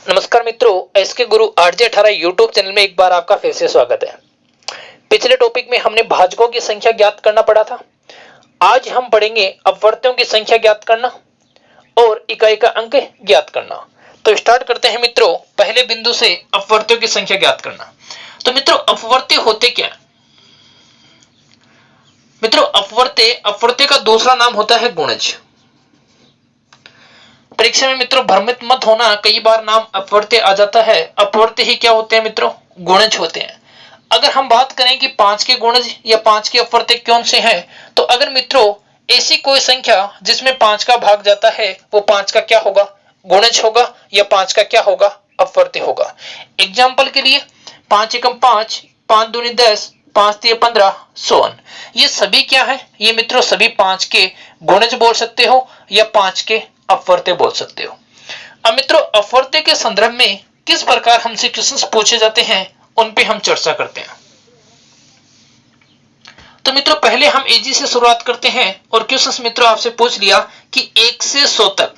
नमस्कार मित्रों, एसके गुरु RJ 18 YouTube channel में एक बार आपका फिर से स्वागत है। पिछले टॉपिक में हमने भाजकों की संख्या ज्ञात करना पढ़ा था। आज हम पढ़ेंगे अपवर्त्यों की संख्या ज्ञात करना और इकाई का अंक ज्ञात करना। तो स्टार्ट करते हैं मित्रों, पहले बिंदु से अपवर्त्यों की संख्या ज्ञात करना। तो मित्रों, अपवर्त्य होते क्या? मित्रों, अपवर्त्य का दूसरा नाम होता है गुणज। परीक्षा में मित्रों भ्रमित मत होना, कई बार नाम अपवर्त्य आ जाता है। अपवर्त्य ही क्या होते हैं मित्रों? गुणज होते हैं। अगर हम बात करें कि 5 के गुणज या 5 के अपवर्त्य कौन से हैं, तो अगर मित्रों ऐसी कोई संख्या जिसमें 5 का भाग जाता है, वो 5 का क्या होगा? गुणज होगा, या 5 का क्या होगा? अपवर्त्य होगा। एग्जाम्पल के लिए 5 एकम 5, 5 दूनी 10, 5 तिये 15, सोन। ये सभी क्या है? ये मित्रों सभी 5 के गुणज बोल सकते हो या 5 के अपवर्त्य बोल सकते हो। अब मित्रों अपवर्त्य के संदर्भ में किस प्रकार हमसे क्वेश्चंस पूछे जाते हैं, उन पे हम चर्चा करते हैं। तो मित्रों पहले हम इजी से शुरुआत करते हैं और क्वेश्चंस मित्रों आपसे पूछ लिया कि 1 से 100 तक,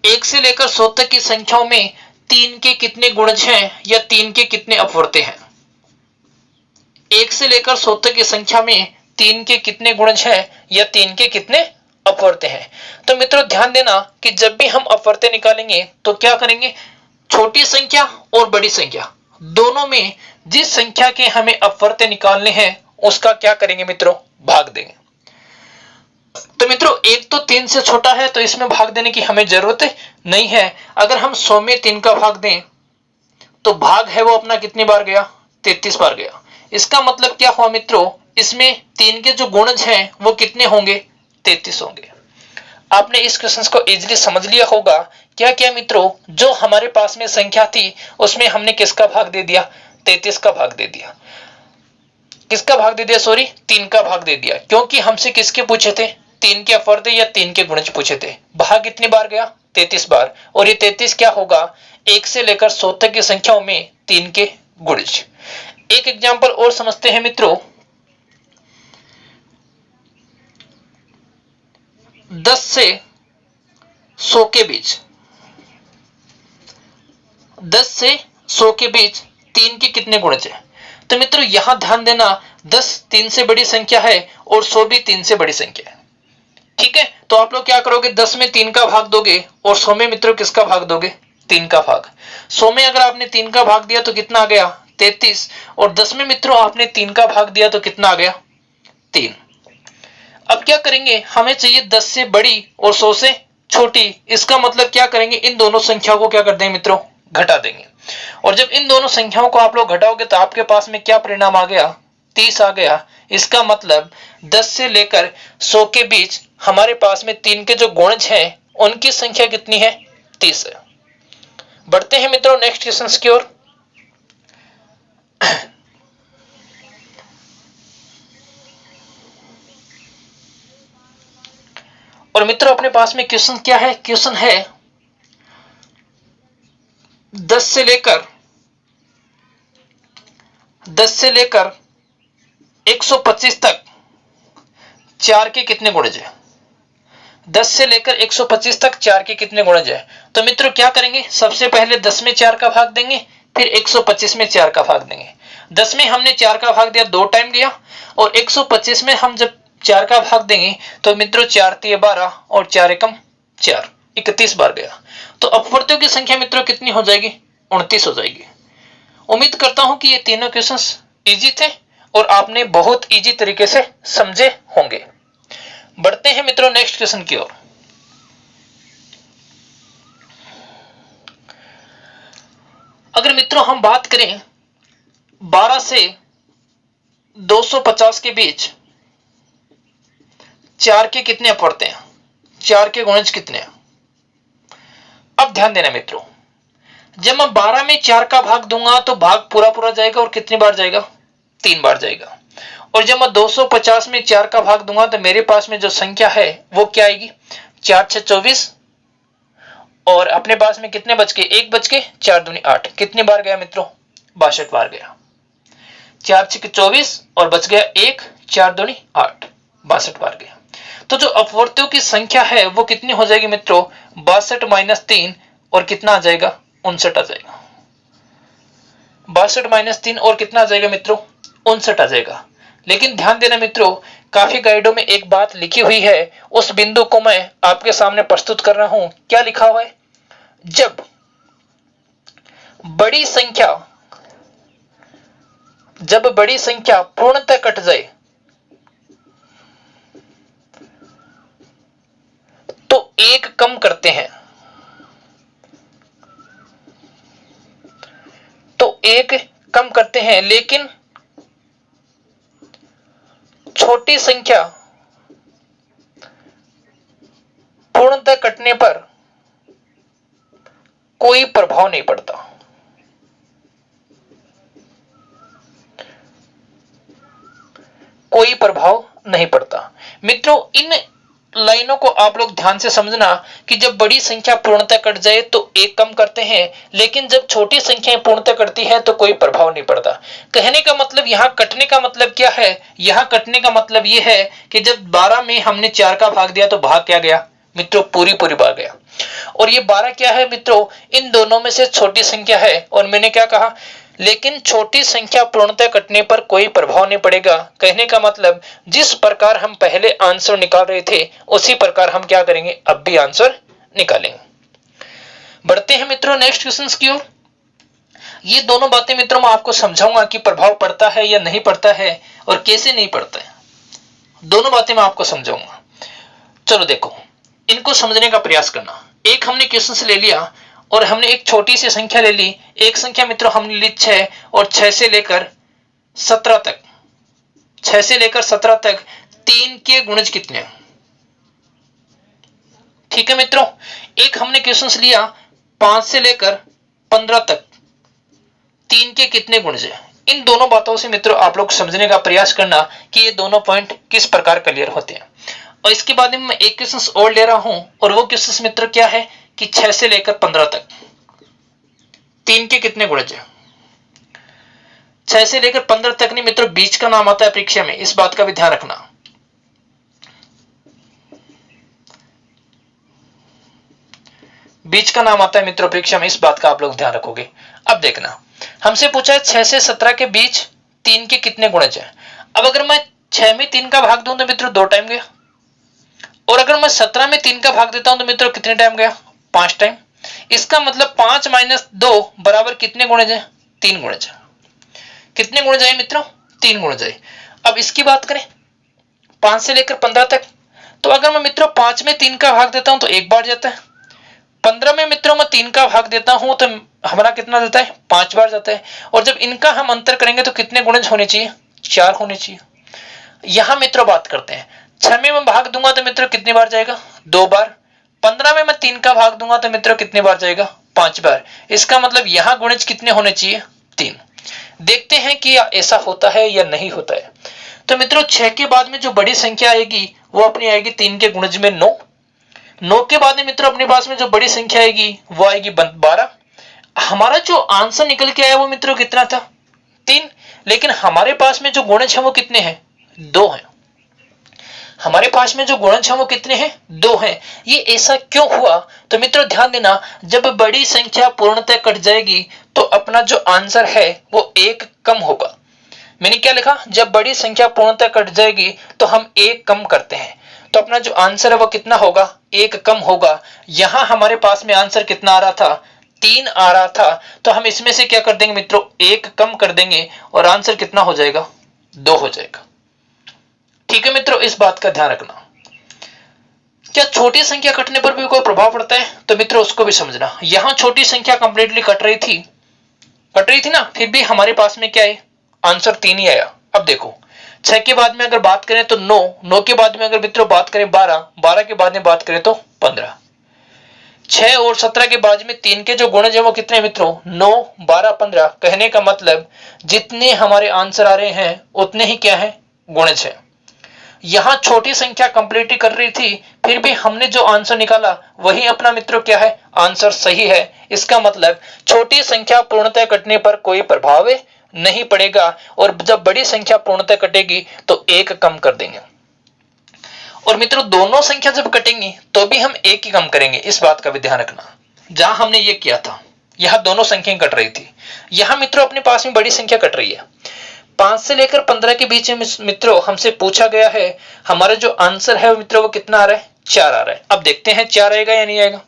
1 से लेकर 100 तक की संख्याओं में 3 के कितने गुणज हैं या 3 के कितने अपवर्त्य हैं। 1 से लेकर 100 तक की संख्या में 3 के कितने गुणज हैं या 3 के कितने अपवर्त्य हैं। तो मित्रों ध्यान देना कि जब भी हम अपवर्त्य निकालेंगे तो क्या करेंगे, छोटी संख्या और बड़ी संख्या दोनों में जिस संख्या के हमें अपवर्त्य निकालने हैं उसका क्या करेंगे मित्रों, भाग देंगे। तो मित्रों एक तो 3 से छोटा है तो इसमें भाग देने की हमें जरूरत नहीं है। अगर हम 100 में 3 का भाग दें तो भाग है वो अपना कितनी बार गया? 33 बार गया। इसका मतलब क्या हुआ मित्रों, इसमें 3 के जो गुणज हैं वो कितने होंगे? 33 होंगे। आपने इस क्वेश्चन को इजीली समझ लिया होगा। क्या क्या मित्रों, जो हमारे पास में संख्या थी उसमें हमने किसका भाग दे दिया? 33 का भाग दे दिया। किसका भाग दे दिया? सॉरी, 3 का भाग दे दिया, क्योंकि हमसे किसके पूछे थे? 3 के अपवर्त्य या 3 के गुणज पूछे थे। भाग कितनी बार गया? 33 बार। और ये 33 क्या होगा? 1 से लेकर 100 तक की संख्याओं में 3 के गुणज। एक एग्जांपल और समझते हैं मित्रों। 10 से 100 के बीच, 10 से 100 के बीच 3 के कितने गुणज है? तो मित्रों यहां ध्यान देना, 10 3 से बड़ी संख्या है और 100 भी 3 से बड़ी संख्या है। ठीक है, तो आप लोग क्या करोगे, 10 में 3 का भाग दोगे और 100 में मित्रों किसका भाग दोगे? 3 का भाग। 100 में अगर आपने 3 का भाग दिया तो कितना आ गया? 33। और 10 में मित्रों आपने 3 का भाग दिया तो कितना आ गया? 3। अब क्या करेंगे, हमें चाहिए 10 से बड़ी और 100 से छोटी। इसका मतलब क्या करेंगे, इन दोनों संख्याओं को क्या कर देंगे मित्रों? घटा देंगे। और जब इन दोनों संख्याओं को आप लोग घटाओगे तो आपके पास में क्या परिणाम आ गया? 30 आ गया। इसका मतलब 10 से लेकर 100 के बीच हमारे पास में 3 के जो गुणज हैं उनकी संख्या कितनी है? 30 है। बढ़ते हैं मित्रों नेक्स्ट क्वेश्चन की ओर। और मित्रों अपने पास में क्वेश्चन क्या है? क्वेश्चन है 10 से लेकर 125 तक 4 के कितने गुणज है? 10 से लेकर 125 तक 4 के कितने गुणज है? तो मित्रों क्या करेंगे, सबसे पहले 10 में 4 का भाग देंगे, फिर 125 में 4 का भाग देंगे। 10 में हमने 4 का भाग दिया, 2 टाइम दिया, और 125 में हम जब 4 का भाग देंगे तो मित्रों 4 तिये 12 और 4 एकम 4, 31 बार गया। तो अपवर्त्यों की संख्या मित्रों कितनी हो जाएगी? 29 हो जाएगी। उम्मीद करता हूं कि ये तीनों क्वेश्चंस इजी थे और आपने बहुत इजी तरीके से समझे होंगे। बढ़ते हैं मित्रों नेक्स्ट क्वेश्चन की ओर। अगर मित्रों हम बात करें 12 से 250 के बीच 4 के कितने अपवर्त्य हैं? 4 के गुणज कितने हैं? अब ध्यान देना मित्रों, जब मैं 12 में 4 का भाग दूंगा तो भाग पूरा पूरा जाएगा और कितनी बार जाएगा? 3 बार जाएगा। और जब मैं 250 में 4 का भाग दूंगा तो मेरे पास में जो संख्या है वो क्या आएगी? 4 6 24, और अपने पास में कितने बच गए? 1 बच गए, 4 दूनी 8। कितनी बार गया मित्रों? 62 बार गया। 4 6 24 और बच गया 1, 4 दूनी 8, 62 बार गया। तो जो अपवर्त्यों की संख्या है वो कितनी हो जाएगी मित्रों? 62 - 3 और कितना आ जाएगा? 59 आ जाएगा। 62 माइनस 3 और कितना आ जाएगा मित्रों, 59 आ जाएगा। लेकिन ध्यान देना मित्रों, काफी गाइडों में एक बात लिखी हुई है, उस बिंदु को मैं आपके सामने प्रस्तुत कर रहा हूं। क्या लिखा हुआ है, जब बड़ी संख्या पूर्णतः कट जाए तो एक कम करते हैं, लेकिन छोटी संख्या पूर्णतः कटने पर कोई प्रभाव नहीं पड़ता। मित्रों, इन लाइनों को आप लोग ध्यान से समझना कि जब बड़ी संख्या पूर्णतः कट जाए तो एक कम करते हैं, लेकिन जब छोटी संख्याएं पूर्णतः कटती है तो कोई प्रभाव नहीं पड़ता। कहने का मतलब, यहां कटने का मतलब क्या है, यहां कटने का मतलब यह है कि जब 12 में हमने 4 का भाग दिया तो भाग क्या गया मित्रों, पूरी भाग गया। और ये 12 क्या है मित्रों, इन दोनों में से छोटी संख्या है। और मैंने क्या कहा, लेकिन छोटी संख्या पूर्णतः कटने पर कोई प्रभाव नहीं पड़ेगा। कहने का मतलब, जिस प्रकार हम पहले आंसर निकाल रहे थे उसी प्रकार हम क्या करेंगे, अब भी आंसर निकालेंगे। बढ़ते हैं मित्रों नेक्स्ट क्वेश्चंस की ओर। ये दोनों बातें मित्रों मैं आपको समझाऊंगा कि प्रभाव पड़ता है या नहीं पड़ता है और कैसे नहीं पड़ता है, दोनों बातें मैं आपको समझाऊंगा। चलो देखो, इनको समझने का प्रयास करना। एक हमने क्वेश्चन ले लिया और हमने एक छोटी सी संख्या ले ली। एक संख्या मित्रों हमने ली 6 और 6 से लेकर 17 तक, 6 से लेकर 17 तक 3 के गुणज कितने। ठीक है मित्रों, एक हमने क्वेश्चन लिया 5 से लेकर 15 तक 3 के कितने गुणज है। इन दोनों बातों से मित्रों आप लोग समझने का प्रयास करना कि ये दोनों पॉइंट किस प्रकार क्लियर होते हैं। और इसके बाद में मैं एक क्वेश्चन और ले रहा हूं, और वो क्वेश्चन मित्र क्या है कि 6 से लेकर 15 तक 3 के कितने गुणज है। 6 से लेकर 15 तक नहीं मित्रों, बीच का नाम आता है परीक्षा में, इस बात का भी ध्यान रखना। बीच का नाम आता है मित्रों परीक्षा में, इस बात का आप लोग ध्यान रखोगे। अब देखना, हमसे पूछा है 6 से 17 के बीच 3 के कितने गुणज है। अब अगर मैं 6 में 3 का भाग दूं तो मित्रों 2 टाइम गया, और अगर मैं 17 में 3 का भाग देता हूं तो मित्रों कितने टाइम गया, 5 टाइम। इसका मतलब 5 माइनस 2 बराबर कितने गुणज है, 3 गुणज। कितने गुणज आए मित्रों, 3 गुणज आए। अब इसकी बात करें 5 से लेकर 15 तक, तो अगर मैं मित्रों 5 में 3 का भाग देता हूं तो एक बार जाता है। 15 में मित्रों मैं 3 का भाग देता हूं तो हमारा कितना जाता है, 5 बार जाता है। और जब इनका हम अंतर करेंगे तो कितने गुणज होने चाहिए, 4 होने चाहिए। यहां मित्रों बात करते हैं, 6 में मैं भाग दूंगा तो मित्रों कितनी बार जाएगा, 2 बार। 15 में मैं 3 का भाग दूंगा तो मित्रों कितनी बार जाएगा, 5 बार। इसका मतलब यहां गुणज कितने होने चाहिए, 3। देखते हैं कि ऐसा होता है या नहीं होता है। तो मित्रों 6 के बाद में जो बड़ी संख्या आएगी वो अपनी आएगी 3 के गुणज में 9। 9 के बाद में मित्रों अपने पास में जो बड़ी संख्या आएगी वो आएगी 12। हमारा जो आंसर निकल के आया वो मित्रों कितना था, 3। लेकिन हमारे पास में जो गुणज है वो कितने हैं, 2 हैं। हमारे पास में जो गुणज है वो कितने हैं, 2 हैं। ये ऐसा क्यों हुआ, तो मित्रों ध्यान देना, जब बड़ी संख्या पूर्णतः कट जाएगी तो अपना जो आंसर है वो 1 कम होगा। मैंने क्या लिखा, जब बड़ी संख्या पूर्णतः कट जाएगी तो हम 1 कम करते हैं, तो अपना जो आंसर है वो कितना होगा, 1 कम होगा। यहां हमारे पास में आंसर कितना आ रहा था, 3 आ रहा था, तो हम इसमें से क्या कर देंगे मित्रों, 1 कम कर देंगे और आंसर कितना हो जाएगा, 2 हो जाएगा। ठीक है मित्रों, इस बात का ध्यान रखना। क्या छोटी संख्या कटने पर भी कोई प्रभाव पड़ता है, तो मित्रों उसको भी समझना। यहां छोटी संख्या कंप्लीटली कट रही थी ना, फिर भी हमारे पास में क्या है, आंसर 3 ही आया। अब देखो 6 के बाद में अगर बात करें तो 9, 9 के बाद में अगर मित्रों बात करें 12, 12 के बाद में बात करें तो 15। 6 और 17 के बाद में 3 के जो गुणज है वो कितने मित्रों, 9, 12, 15। कहने का मतलब जितने हमारे आंसर आ रहे हैं उतने ही क्या है, गुणज है। यहां छोटी संख्या कंप्लीट कर रही थी, फिर भी हमने जो आंसर निकाला वही अपना मित्रों क्या है, आंसर सही है। इसका मतलब छोटी संख्या पूर्णतः कटने पर कोई प्रभाव नहीं पड़ेगा, और जब बड़ी संख्या पूर्णतः कटेगी तो 1 कम कर देंगे। और मित्रों दोनों संख्या जब कटेंगी तो भी हम 1 ही कम करेंगे, इस बात का भी ध्यान रखना। जहां हमने ये किया था यहां दोनों संख्याएं कट रही थी। यहां मित्रों अपने पास में बड़ी संख्या कट रही है। 5 से लेकर 15 के बीच में मित्रों हमसे पूछा गया है, हमारा जो आंसर है मित्रों वो कितना आ रहा है, 4 आ रहा है। अब देखते हैं 4 आएगा या नहीं आएगा।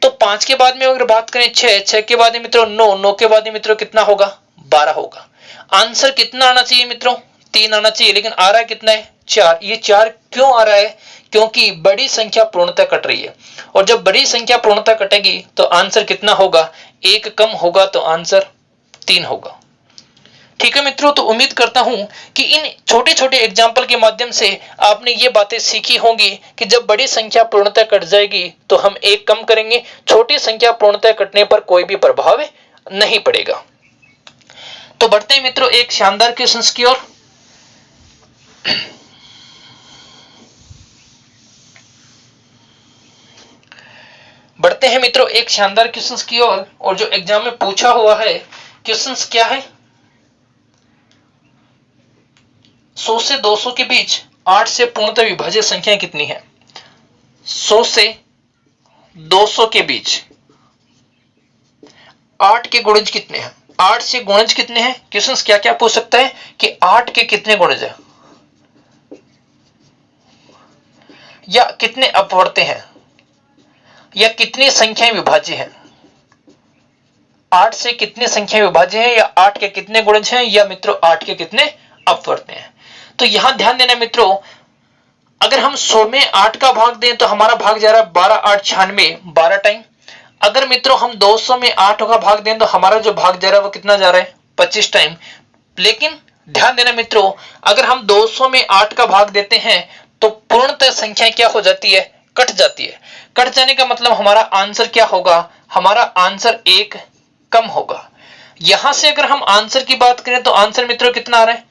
तो 5 के बाद में अगर बात करें 6, 6 के बाद में मित्रों 9, 9 के बाद में मित्रों कितना होगा, 12 होगा। आंसर कितना आना चाहिए मित्रों, 3 आना चाहिए, लेकिन आ रहा है कितना है, 4। ये 4 क्यों आ रहा है, क्योंकि बड़ी संख्या पूर्णतः कट रही है, और जब बड़ी संख्या पूर्णतः कटेगी तो आंसर कितना होगा, 1 कम होगा तो आंसर 3 होगा। ठीक है मित्रों, तो उम्मीद करता हूं कि इन छोटे छोटे एग्जाम्पल के माध्यम से आपने ये बातें सीखी होंगी कि जब बड़ी संख्या पूर्णतः कट जाएगी तो हम 1 कम करेंगे, छोटी संख्या पूर्णतः कटने पर कोई भी प्रभाव नहीं पड़ेगा। तो बढ़ते हैं मित्रों एक शानदार क्वेश्चन की ओर। बढ़ते हैं मित्रों एक शानदार क्वेश्चन की ओर, और जो एग्जाम में पूछा हुआ है क्वेश्चन क्या है, 100 से 200 के बीच 8 से पूर्णतः विभाज्य संख्याएं कितनी है। 100 से 200 के बीच 8 के गुणज कितने हैं, 8 से गुणज कितने हैं। क्वेश्चन क्या क्या पूछ सकता है कि 8 के कितने गुणज है, या कितने अपवर्त्य हैं, या कितनी संख्याएं विभाज्य हैं। 8 से कितनी संख्याएं विभाज्य हैं, या 8 के कितने गुणज हैं, या मित्रों 8 के कितने अपवर्त्य हैं। तो यहां ध्यान देना मित्रों, अगर हम 100 में 8 का भाग दें तो हमारा भाग जा रहा है 12 8 96, 12 टाइम। अगर मित्रों हम 200 में 8 का भाग दें तो हमारा जो भाग जा रहा है वो कितना जा रहा है, 25 टाइम। लेकिन ध्यान देना मित्रों, अगर हम 200 में 8 का भाग देते हैं तो पूर्णतः संख्या क्या हो जाती है, कट जाती है। कट जाने का मतलब हमारा आंसर क्या होगा, हमारा आंसर 1 कम होगा। यहां से अगर हम आंसर की बात करें तो आंसर मित्रों कितना आ रहा है,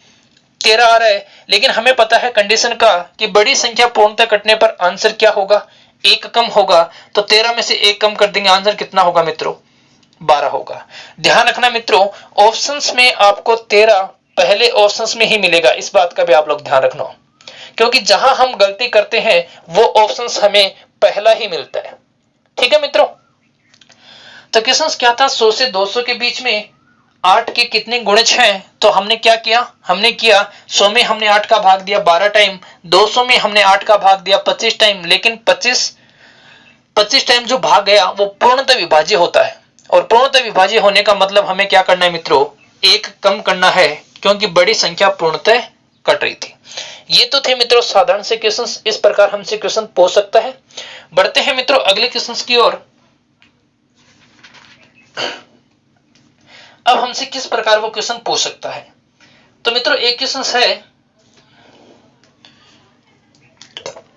13 आ रहा है। लेकिन हमें पता है कंडीशन का कि बड़ी संख्या पूर्णतः कटने पर आंसर क्या होगा, 1 कम होगा। तो 13 में से 1 कम कर देंगे, आंसर कितना होगा मित्रों, 12 होगा। ध्यान रखना मित्रों, ऑप्शंस में आपको 13 पहले ऑप्शंस में ही मिलेगा, इस बात का भी आप लोग ध्यान रखना, क्योंकि जहां हम गलती करते हैं वो ऑप्शंस हमें पहला ही मिलता है। ठीक है मित्रों, तो क्वेश्चन क्या था, 100 से 200 के बीच में 8 के कितने गुणज हैं। तो हमने क्या किया, हमने किया 100 में हमने 8 का भाग दिया 12 टाइम, 200 में हमने 8 का भाग दिया 25 टाइम। लेकिन 25 टाइम जो भाग गया वो पूर्णतः विभाज्य होता है, और पूर्णतः विभाज्य होने का मतलब हमें क्या करना है मित्रों, 1 कम करना है, क्योंकि बड़ी संख्या पूर्णतः कट रही थी। ये तो थे मित्रों साधारण से क्वेश्चंस, इस प्रकार हमसे क्वेश्चन पूछ सकता है। बढ़ते हैं मित्रों अगले क्वेश्चंस की ओर। अब हमसे किस प्रकार वो क्वेश्चन पूछ सकता है, तो मित्रों एक क्वेश्चन है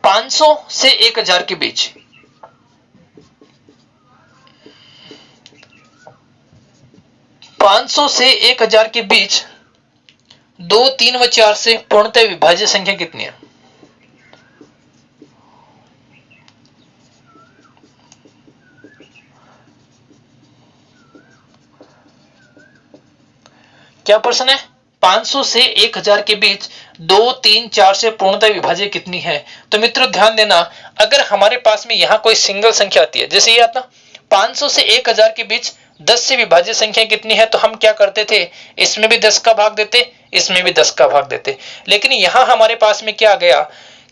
500 से 1000 के बीच 500 से 1000 के बीच 2, 3 व 4 से पूर्णतः विभाज्य संख्या कितनी है। क्या प्रश्न है, 500 से 1000 के बीच 2, 3, 4 से पूर्णतः विभाज्य कितनी है। तो मित्रों ध्यान देना, अगर हमारे पास में यहां कोई सिंगल संख्या आती है, जैसे ये आता 500 से 1000 के बीच 10 से विभाज्य संख्या कितनी है, तो हम क्या करते थे, इसमें भी 10 का भाग देते, इसमें भी 10 का भाग देते। लेकिन यहां हमारे पास में क्या आ गया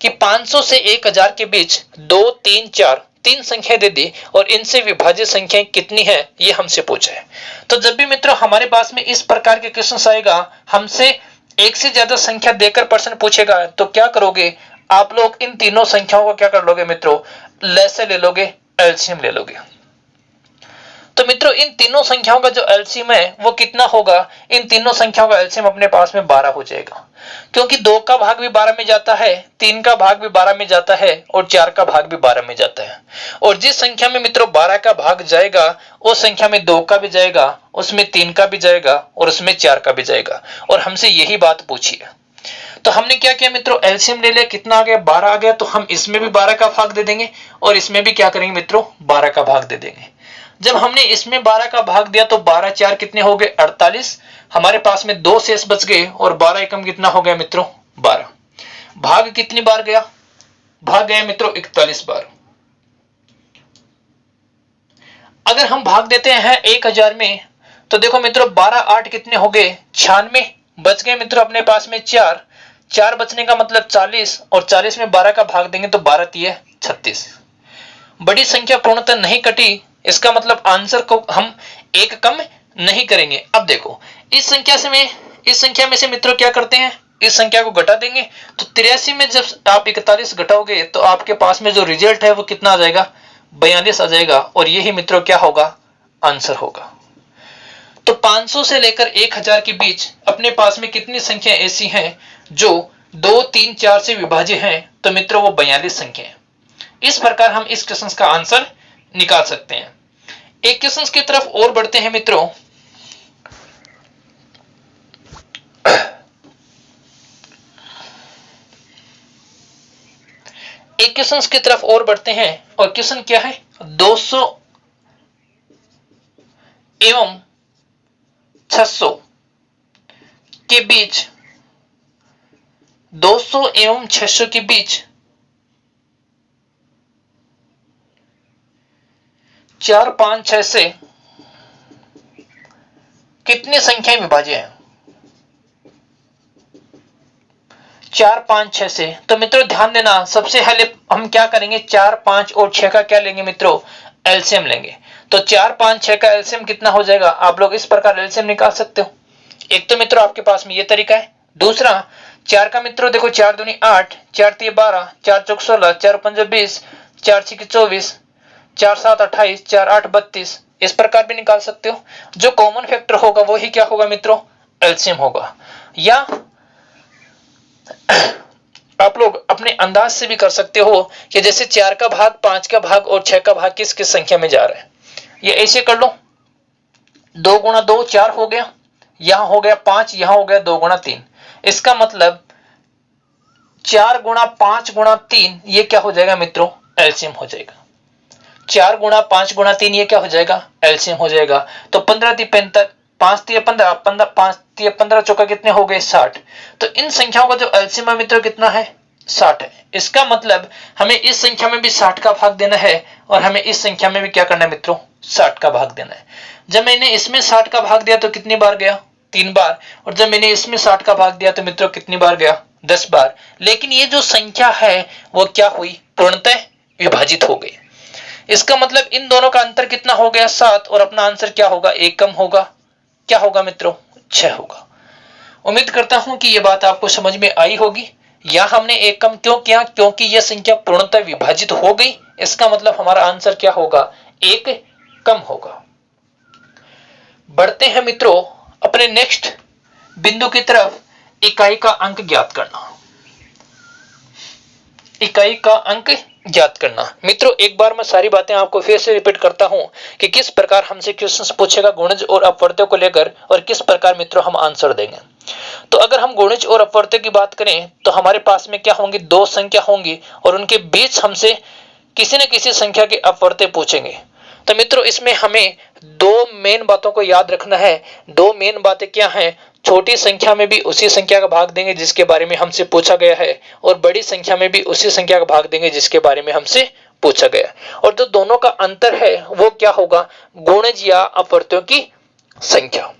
कि 500 से 1000 के बीच 2, 3, 4 तीन संख्या दे दी, और इनसे विभाज्य संख्याएं कितनी है ये हमसे पूछा है। तो जब भी मित्रों हमारे पास में इस प्रकार के क्वेश्चन आएगा, हमसे एक से ज्यादा संख्या देकर प्रश्न पूछेगा, तो क्या करोगे आप लोग, इन तीनों संख्याओं को क्या कर लोगे मित्रों, लैसे ले लोगे, एलसीएम ले लोगे। तो मित्रों इन तीनों संख्याओं का जो एलसीएम है वो कितना होगा, इन तीनों संख्याओं का एलसीएम अपने पास में 12 हो जाएगा, क्योंकि 2 का भाग भी 12 में जाता है, 3 का भाग भी 12 में जाता है, और 4 का भाग भी 12 में जाता है। और जिस संख्या में मित्रों 12 का भाग जाएगा उस संख्या में 2 का भी जाएगा, उसमें 3 का भी जाएगा, और उसमें 4 का भी जाएगा। और हमसे यही बात पूछी है। तो हमने क्या किया मित्रों, एलसीएम ले लिया, कितना आ गया, 12 आ गया। तो हम इसमें भी 12 का भाग दे देंगे, और इसमें भी क्या करेंगे मित्रों, 12 का भाग दे देंगे। जब हमने इसमें 12 का भाग दिया तो 12 4 कितने हो गए, 48। हमारे पास में 2 शेष बच गए, और 12 एकम कितना हो गया मित्रों, 12। भाग कितनी बार गया, भाग गया मित्रों 41 बार। अगर हम भाग देते हैं 1000 में तो देखो मित्रों 12 8 कितने हो गए 96, बच गए मित्रों अपने पास में 4 बचने का मतलब 40, और 40 में 12 का भाग देंगे तो 12 तिये 36। बड़ी संख्या पूर्णतः नहीं कटी, इसका मतलब आंसर को हम एक कम नहीं करेंगे। अब देखो इस संख्या में से मित्रों क्या करते हैं, इस संख्या को घटा देंगे, तो 83 में जब आप 41 घटाओगे तो आपके पास में जो रिजल्ट है वो कितना आ जाएगा, 42 आ जाएगा, और यही मित्रों क्या होगा, आंसर होगा। तो 500 से लेकर 1000 के बीच अपने पास में कितनी संख्या ऐसी हैं जो 2 3 4 से विभाज्य हैं, तो मित्रों वो 42 संख्या है। इस प्रकार हम इस क्वेश्चन का आंसर निकाल सकते हैं। एक क्वेश्चन की तरफ और बढ़ते हैं मित्रों। एक क्वेश्चन की तरफ और बढ़ते हैं, और क्वेश्चन क्या है, 200 एवं 600 के बीच 200 एवं 600 के बीच 4 5 6 से कितनी संख्याएं विभाज्य हैं, 4 5 6 से। तो मित्रों ध्यान देना, सबसे पहले हम क्या करेंगे, 4 5 और 6 का क्या लेंगे मित्रों, एलसीएम लेंगे। तो 4 5 6 का एलसीएम कितना हो जाएगा, आप लोग इस प्रकार एलसीएम निकाल सकते हो। एक तो मित्रों आपके पास में ये तरीका है। दूसरा 4 का मित्रों देखो 4 दूनी 8, 4 तिये 12, 4 चौक 16, 4 पंजे 20, 4 छिके 24, 4 7 28, 4 8 32, इस प्रकार भी निकाल सकते हो। जो कॉमन फैक्टर होगा वो ही क्या होगा मित्रों, एलसीएम होगा। या आप लोग अपने अंदाज से भी कर सकते हो कि जैसे 4 का भाग 5 का भाग और 6 का भाग किस किस संख्या में जा रहा है, ये ऐसे कर लो, 2 गुणा 2 4 हो गया, यहां हो गया 5, यहां हो गया 2 गुणा 3। इसका मतलब 4 गुणा 5 गुणा 3 ये क्या हो जाएगा मित्रों, एलसीएम हो जाएगा। 4 गुणा 5 गुणा 3 ये क्या हो जाएगा, एलसीएम हो जाएगा। तो 15 × 35, 5 × 15, 5 × 15 चौका कितने हो गए, 60। तो इन संख्याओं का जो एलसीएम है मित्रों कितना है, 60 है। इसका मतलब हमें इस संख्या में भी 60 का भाग देना है, और हमें इस संख्या में भी क्या करना है मित्रों, 60 का भाग देना है। जब मैंने इसमें 60 का भाग दिया तो कितनी बार गया, 3 बार, और जब मैंने इसमें 60 का भाग दिया तो मित्रों कितनी बार गया, 10 बार। लेकिन ये जो संख्या है वो क्या हुई, पूर्णतः विभाजित हो गई। इसका मतलब इन दोनों का अंतर कितना हो गया, 7, और अपना आंसर क्या होगा, एक कम होगा, क्या होगा मित्रों, 6 होगा। उम्मीद करता हूं कि यह बात आपको समझ में आई होगी। या हमने एक कम क्यों किया, क्योंकि यह संख्या पूर्णतः विभाजित हो गई, इसका मतलब हमारा आंसर क्या होगा, एक कम होगा। बढ़ते हैं मित्रों अपने नेक्स्ट बिंदु की तरफ, इकाई का अंक ज्ञात करना। इकाई का अंक ज्ञात करना। मित्रों एक बार मैं सारी बातें आपको फिर से रिपीट करता हूं कि किस प्रकार हमसे क्वेश्चंस पूछेगा गुणज और अपवर्त्य को लेकर, और किस प्रकार मित्रों हम आंसर देंगे। तो अगर हम गुणज और अपवर्त्य की बात करें तो हमारे पास में क्या होंगी, 2 संख्या होंगी, और उनके बीच हमसे किसी न किसी संख्या के अपवर्त्य पूछेंगे। तो मित्रों इसमें हमें 2 मेन बातों को याद रखना है। 2 मेन बातें क्या हैं, छोटी संख्या में भी उसी संख्या का भाग देंगे जिसके बारे में हमसे पूछा गया है, और बड़ी संख्या में भी उसी संख्या का भाग देंगे जिसके बारे में हमसे पूछा गया। और जो दोनों का अंतर है वो क्या होगा, गुणज या अपवर्त्यों की संख्या।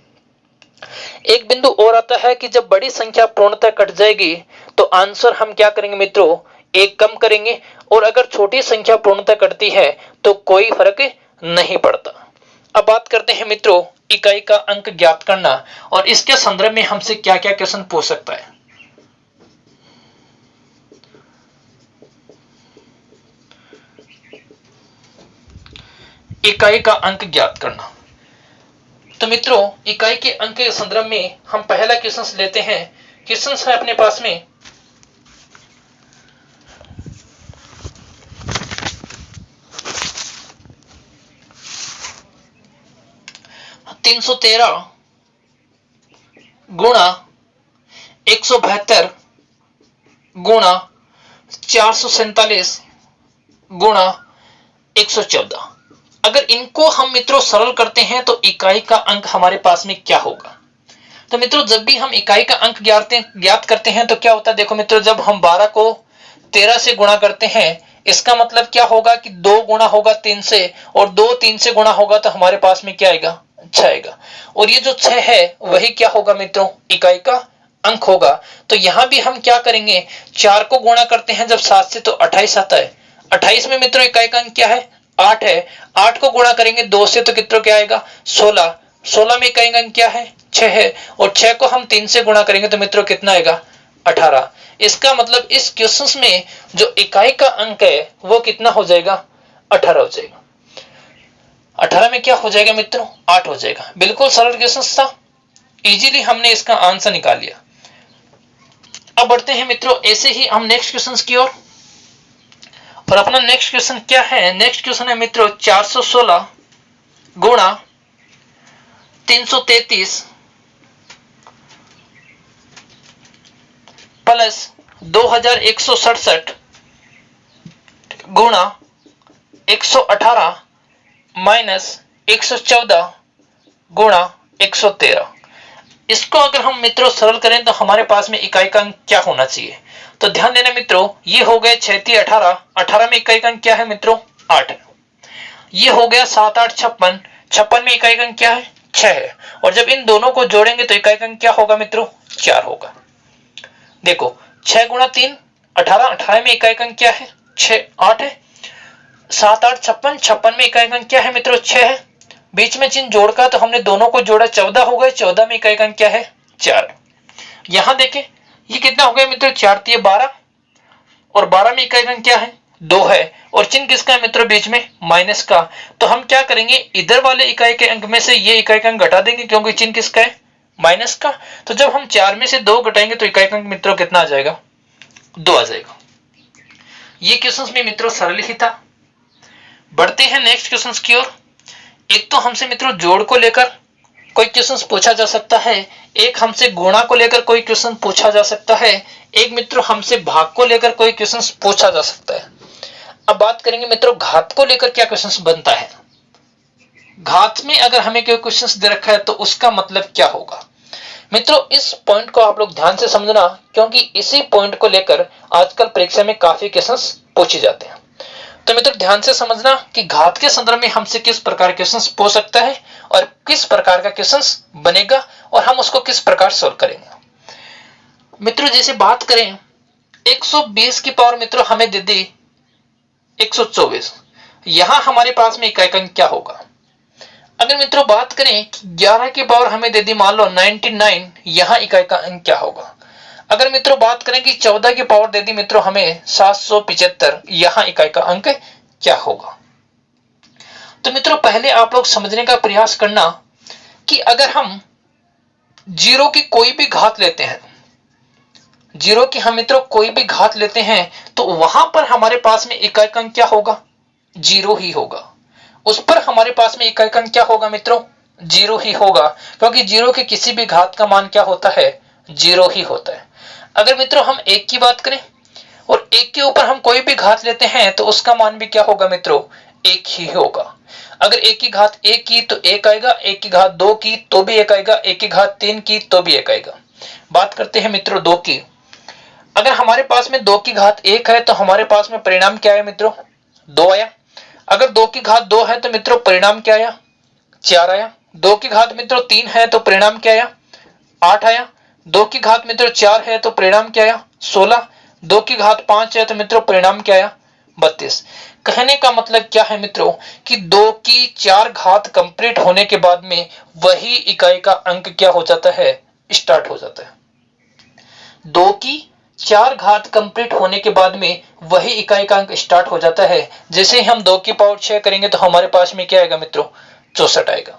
एक बिंदु और आता है कि जब बड़ी संख्या पूर्णतः कट जाएगी तो आंसर हम क्या करेंगे मित्रों, एक कम करेंगे, और अगर छोटी संख्या पूर्णतः कटती है तो कोई फर्क नहीं पड़ता। अब बात करते हैं मित्रों इकाई का अंक ज्ञात करना, और इसके संदर्भ में हमसे क्या क्या क्वेश्चन पूछ सकता है। इकाई का अंक ज्ञात करना। तो मित्रों इकाई के अंक के संदर्भ में हम पहला क्वेश्चन लेते हैं। क्वेश्चन है अपने पास में 313 गुणा 172 गुणा 447 गुणा 114। अगर इनको हम मित्रों सरल करते हैं तो इकाई का अंक हमारे पास में क्या होगा। तो मित्रों जब भी हम इकाई का अंक ज्ञात करते हैं तो क्या होता है, देखो मित्रों जब हम 12 को 13 से गुणा करते हैं, इसका मतलब क्या होगा कि 2 गुणा होगा 3 से, और 2 3 से गुणा होगा तो हमारे पास में क्या आएगा, 6 आएगा। और ये जो 6 है वही क्या होगा मित्रों, इकाई का अंक होगा। तो यहां भी हम क्या करेंगे, 4 को गुणा करते हैं जब 7 से तो 28 आता है। 28 में मित्रों इकाई का अंक क्या है, 8 है। 8 को गुणा करेंगे 2 से तो कितना क्या आएगा, 16। 16 में इकाई का अंक क्या है, 6 है। और 6 को हम 3 से गुणा करेंगे तो मित्रों कितना आएगा, 18। इसका मतलब इस क्वेश्चन में जो इकाई का अंक है वो कितना हो जाएगा, 18 हो जाएगा। 18 में क्या हो जाएगा मित्रों, 8 हो जाएगा। बिल्कुल सरल क्वेश्चन था, इजीली हमने इसका आंसर निकाल लिया। अब बढ़ते हैं मित्रों ऐसे ही हम नेक्स्ट क्वेश्चन की ओर। और अपना नेक्स्ट क्वेश्चन क्या है, नेक्स्ट क्वेश्चन है मित्रों 416 गुणा 333 प्लस 2167 गुणा 118 माइनस 114 गुणा 113। इसको अगर हम मित्रों सरल करें तो हमारे पास में इकाई का अंक क्या होना चाहिए। तो ध्यान देना मित्रों, ये हो गए 6 3 18, 18 में इकाई का अंक क्या है मित्रों, 8 है। ये हो गया 7 8 56, 56 में इकाई का अंक क्या है, 6 है। और जब इन दोनों को जोड़ेंगे तो इकाई का अंक क्या होगा मित्रों, 4 होगा। देखो 6 गुणा 3 18, 18 में इकाई का अंक क्या है, 6 8 है। 7 8 56, 56 में इकाई का अंक क्या है मित्रों, 6 है। बीच में चिन्ह जोड़कर तो हमने दोनों को जोड़ा, 14 हो गए। 14 में इकाई का अंक क्या है, 4। यहां देखें ये कितना हो गया मित्रों, 4 3 12, और 12 में इकाई का अंक क्या है, 2 है। और चिन्ह किसका है मित्रों, बीच में माइनस का। तो हम क्या करेंगे, इधर वाले इकाई के अंक में से ये इकाई का अंक घटा देंगे क्योंकि चिन्ह किसका है, माइनस का। तो जब हम 4 में से 2 घटाएंगे तो इकाई का अंक मित्रों कितना आ जाएगा, 2 आ जाएगा। ये क्वेश्चन में मित्रों सरल ही था। बढ़ते हैं नेक्स्ट क्वेश्चन की ओर। एक तो हमसे मित्रों जोड़ को लेकर कोई क्वेश्चन पूछा जा सकता है, एक हमसे गुणा को लेकर कोई क्वेश्चन पूछा जा सकता है, एक मित्रों हमसे भाग को लेकर कोई क्वेश्चन पूछा जा सकता है। अब बात करेंगे मित्रों घात को लेकर क्या क्वेश्चन बनता है। घात में अगर हमें कोई क्वेश्चन दे रखा है तो उसका मतलब क्या होगा। मित्रों इस पॉइंट को आप लोग ध्यान से समझना, क्योंकि इसी पॉइंट को लेकर आजकल परीक्षा में काफी क्वेश्चन पूछे जाते हैं। तो मित्रों ध्यान से समझना कि घात के संदर्भ में हमसे किस प्रकार क्वेश्चन पूछ सकता है और किस प्रकार का क्वेश्चन बनेगा और हम उसको किस प्रकार सोल्व करेंगे। मित्रों जैसे बात करें 120 की पावर मित्रों हमें दे दी 124, यहां हमारे पास में इकाई का अंक क्या होगा। अगर मित्रों बात करें 11 की पावर हमें दे दी मान लो 99, यहां इकाई का अंक क्या होगा। अगर मित्रों बात करें कि 14 की पावर दे दी मित्रों हमें 775, यहां इकाई का अंक क्या होगा। तो मित्रों पहले आप लोग समझने का प्रयास करना कि अगर हम जीरो की कोई भी घात लेते हैं, जीरो की हम मित्रों कोई भी घात लेते हैं तो वहां पर हमारे पास में इकाई का अंक क्या होगा, जीरो ही होगा। उस पर हमारे पास में इकाई का अंक क्या होगा मित्रों, जीरो ही होगा, क्योंकि जीरो के किसी भी घात का मान क्या होता है, जीरो ही होता है। अगर मित्रों हम एक की बात करें और एक के ऊपर हम कोई भी घात लेते हैं तो उसका मान भी क्या होगा मित्रों, एक ही होगा। अगर एक की घात एक की तो एक आएगा, एक की घात 2 की तो भी एक आएगा, एक की घात 3 की तो भी एक आएगा। बात करते हैं मित्रों 2 की। अगर हमारे पास में 2 की घात 1 है तो हमारे पास में परिणाम क्या है मित्रों, 2 आया। अगर 2 की घात 2 है तो मित्रों परिणाम क्या आया, 4 आया। 2 की घात मित्रों 3 है तो परिणाम क्या आया, 8 आया। 2 की घात मित्रों 4 है तो परिणाम क्या आया, 16। 2 की घात 5 है तो मित्रों परिणाम क्या आया, 32। कहने का मतलब क्या है मित्रों कि 2 की 4 घात कंप्लीट होने के बाद में वही इकाई का अंक क्या हो जाता है, स्टार्ट हो जाता है। 2 की 4 घात कंप्लीट होने के बाद में वही इकाई का अंक स्टार्ट हो जाता है। जैसे ही हम 2 की पावर 6 करेंगे तो हमारे पास में क्या आएगा मित्रों, 64 आएगा।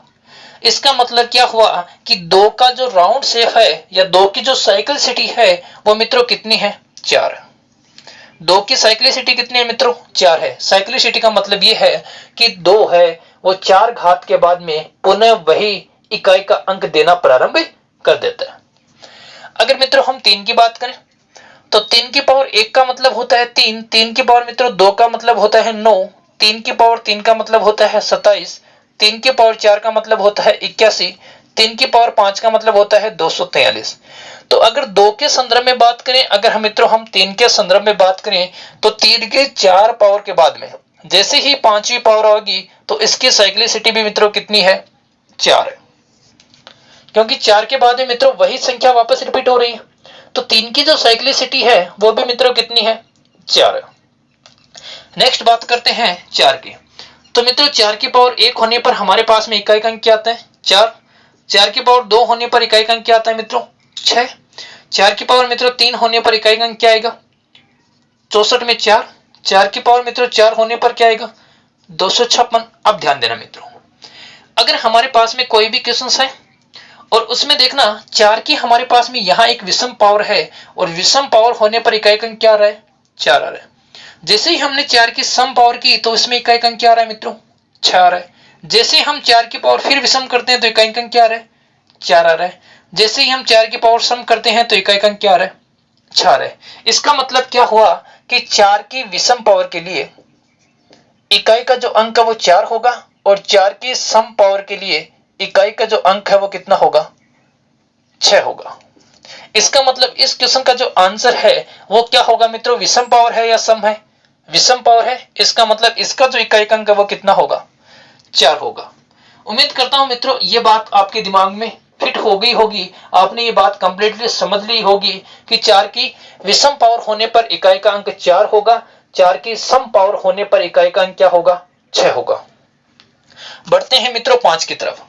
इसका मतलब क्या हुआ कि 2 का जो राउंड शेप है या 2 की जो साइक्लिसिटी है वो मित्रों कितनी है, 4। 2 की साइक्लिसिटी कितनी है मित्रों, 4 है। साइक्लिसिटी का मतलब ये है कि 2 है वो 4 घात के बाद में पुनः वही इकाई का अंक देना प्रारंभ कर देता है। अगर मित्रों हम 3 की बात करें तो 3 की पावर 1 का मतलब होता है 3, 3 की पावर मित्रों 2 का मतलब होता है 9, 3 की पावर 3 का मतलब होता है 27, 3 की पावर 4 का मतलब होता है 81, 3 की पावर 5 का मतलब होता है 243। तो अगर 2 के संदर्भ में बात करें, अगर हम मित्रों हम 3 के संदर्भ में बात करें, तो 3 के 4 पावर के बाद में जैसे ही 5वीं पावर होगी तो इसकी साइक्लिसिटी भी मित्रों कितनी है? 4 है, क्योंकि 4 के बाद में मित्रों वही संख्या वापस रिपीट हो रही है। तो 3 की जो साइक्लिसिटी है वो भी मित्रों कितनी है? 4 है। नेक्स्ट बात करते हैं 4 की। तो मित्रों 4 की पावर 1 होने पर हमारे पास में इकाई अंक क्या आता है? 4। 4 की पावर 2 होने पर इकाई अंक क्या आता है मित्रों? 6। 4 की पावर मित्रों 3 होने पर इकाई अंक क्या आएगा? 64 में 4। 4 की पावर मित्रों 4 होने पर क्या आएगा? 256। अब ध्यान देना मित्रों, अगर हमारे पास में कोई भी क्वेश्चन है और उसमें देखना 4 की हमारे पास में यहां एक विषम पावर है और विषम पावर होने पर इकाई अंक क्या आ रहा है? 4 आ रहा है। जैसे ही हमने 4 की सम पावर की तो इसमें इकाई अंक क्या आ रहा है मित्रों? 6 आ रहा है। जैसे ही हम 4 की पावर फिर विषम करते हैं तो इकाई अंक क्या आ रहा है? 4 आ रहा है। जैसे ही हम 4 की पावर सम करते हैं तो इकाई अंक क्या आ रहा है? 6 आ रहा है। इसका मतलब क्या हुआ कि 4 की विषम पावर के लिए इकाई का जो अंक है वो 4 होगा और 4 की सम पावर के लिए इकाई का जो अंक है वो कितना होगा? 6 होगा। इसका मतलब इस क्वेश्चन का जो आंसर है वो क्या होगा मित्रों? विषम पावर है या सम है? विषम पावर है। इसका मतलब इसका जो इकाई अंक है वो कितना होगा? 4 होगा। उम्मीद करता हूं मित्रों ये बात आपके दिमाग में फिट हो गई होगी, आपने ये बात कंप्लीटली समझ ली होगी कि 4 की विषम पावर होने पर इकाई का अंक 4 होगा, 4 की सम पावर होने पर इकाई का अंक क्या होगा? 6 होगा। बढ़ते हैं मित्रों 5 की तरफ।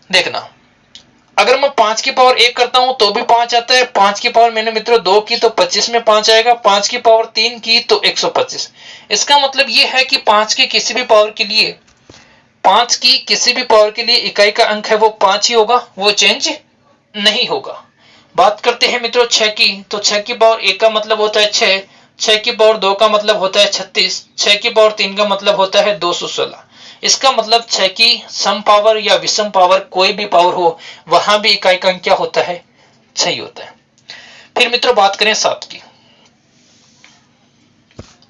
देखना, अगर मैं 5 की पावर 1 करता हूं तो भी 5 आता है, 5 की पावर मैंने मित्रों 2 की तो 25 में 5 आएगा, 5 की पावर 3 की तो 125। इसका मतलब यह है कि 5 की किसी भी पावर के लिए 5 की किसी भी पावर के लिए इकाई का अंक है वो 5 ही होगा, वो चेंज नहीं होगा। बात करते हैं मित्रों 6 की। तो 6 की पावर 1 का मतलब होता है 6, 6 की पावर 2 का मतलब होता है 36, 6 की पावर 3 का मतलब होता है 216। इसका मतलब 6 की सम पावर या विषम पावर कोई भी पावर हो वहां भी इकाई का अंक क्या होता है? 6 ही होता है। फिर मित्रों बात करें 7 की।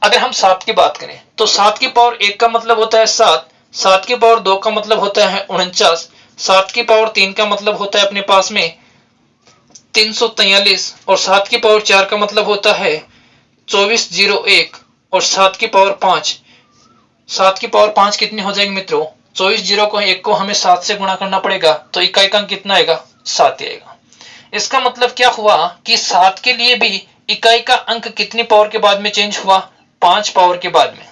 अगर हम 7 की बात करें तो 7 की पावर 1 का मतलब होता है 7, 7 की पावर 2 का मतलब होता है 49, 7 की पावर 3 का मतलब होता है अपने पास में 343 और 7 की पावर 4 का मतलब होता है 2401 और 7 की पावर 5, 7 की पावर 5 कितनी हो जाएगी मित्रों? 24 को 1 को हमें 7 से गुणा करना पड़ेगा तो इकाई का अंक कितना आएगा? 7 आएगा। इसका मतलब क्या हुआ कि 7 के लिए भी इकाई का अंक कितनी पावर के बाद में चेंज हुआ? 5 पावर के बाद में।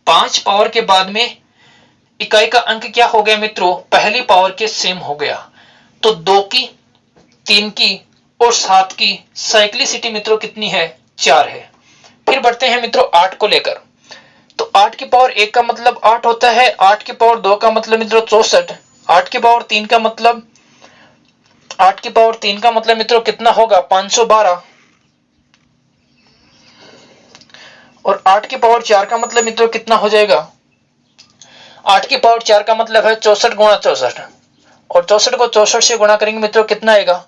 5 पावर के बाद में इकाई का अंक क्या हो गया मित्रों? पहली पावर के सेम हो गया। तो 2 की, 3 की और 7 की साइक्लिसिटी मित्रों कितनी है? 4 है। फिर बढ़ते हैं मित्रों 8 को लेकर। तो 8 की पावर 1 का मतलब 8 होता है, 8 की पावर 2 का मतलब मित्रों 64, 8 की पावर 3 का मतलब 8 की पावर 3 का मतलब मित्रों कितना होगा? 512 और 8 की पावर 4 का मतलब मित्रों कितना हो जाएगा? 8 की पावर 4 का मतलब है 64 गुणा 64 और 64 को 64 से गुणा करेंगे मित्रों कितना आएगा?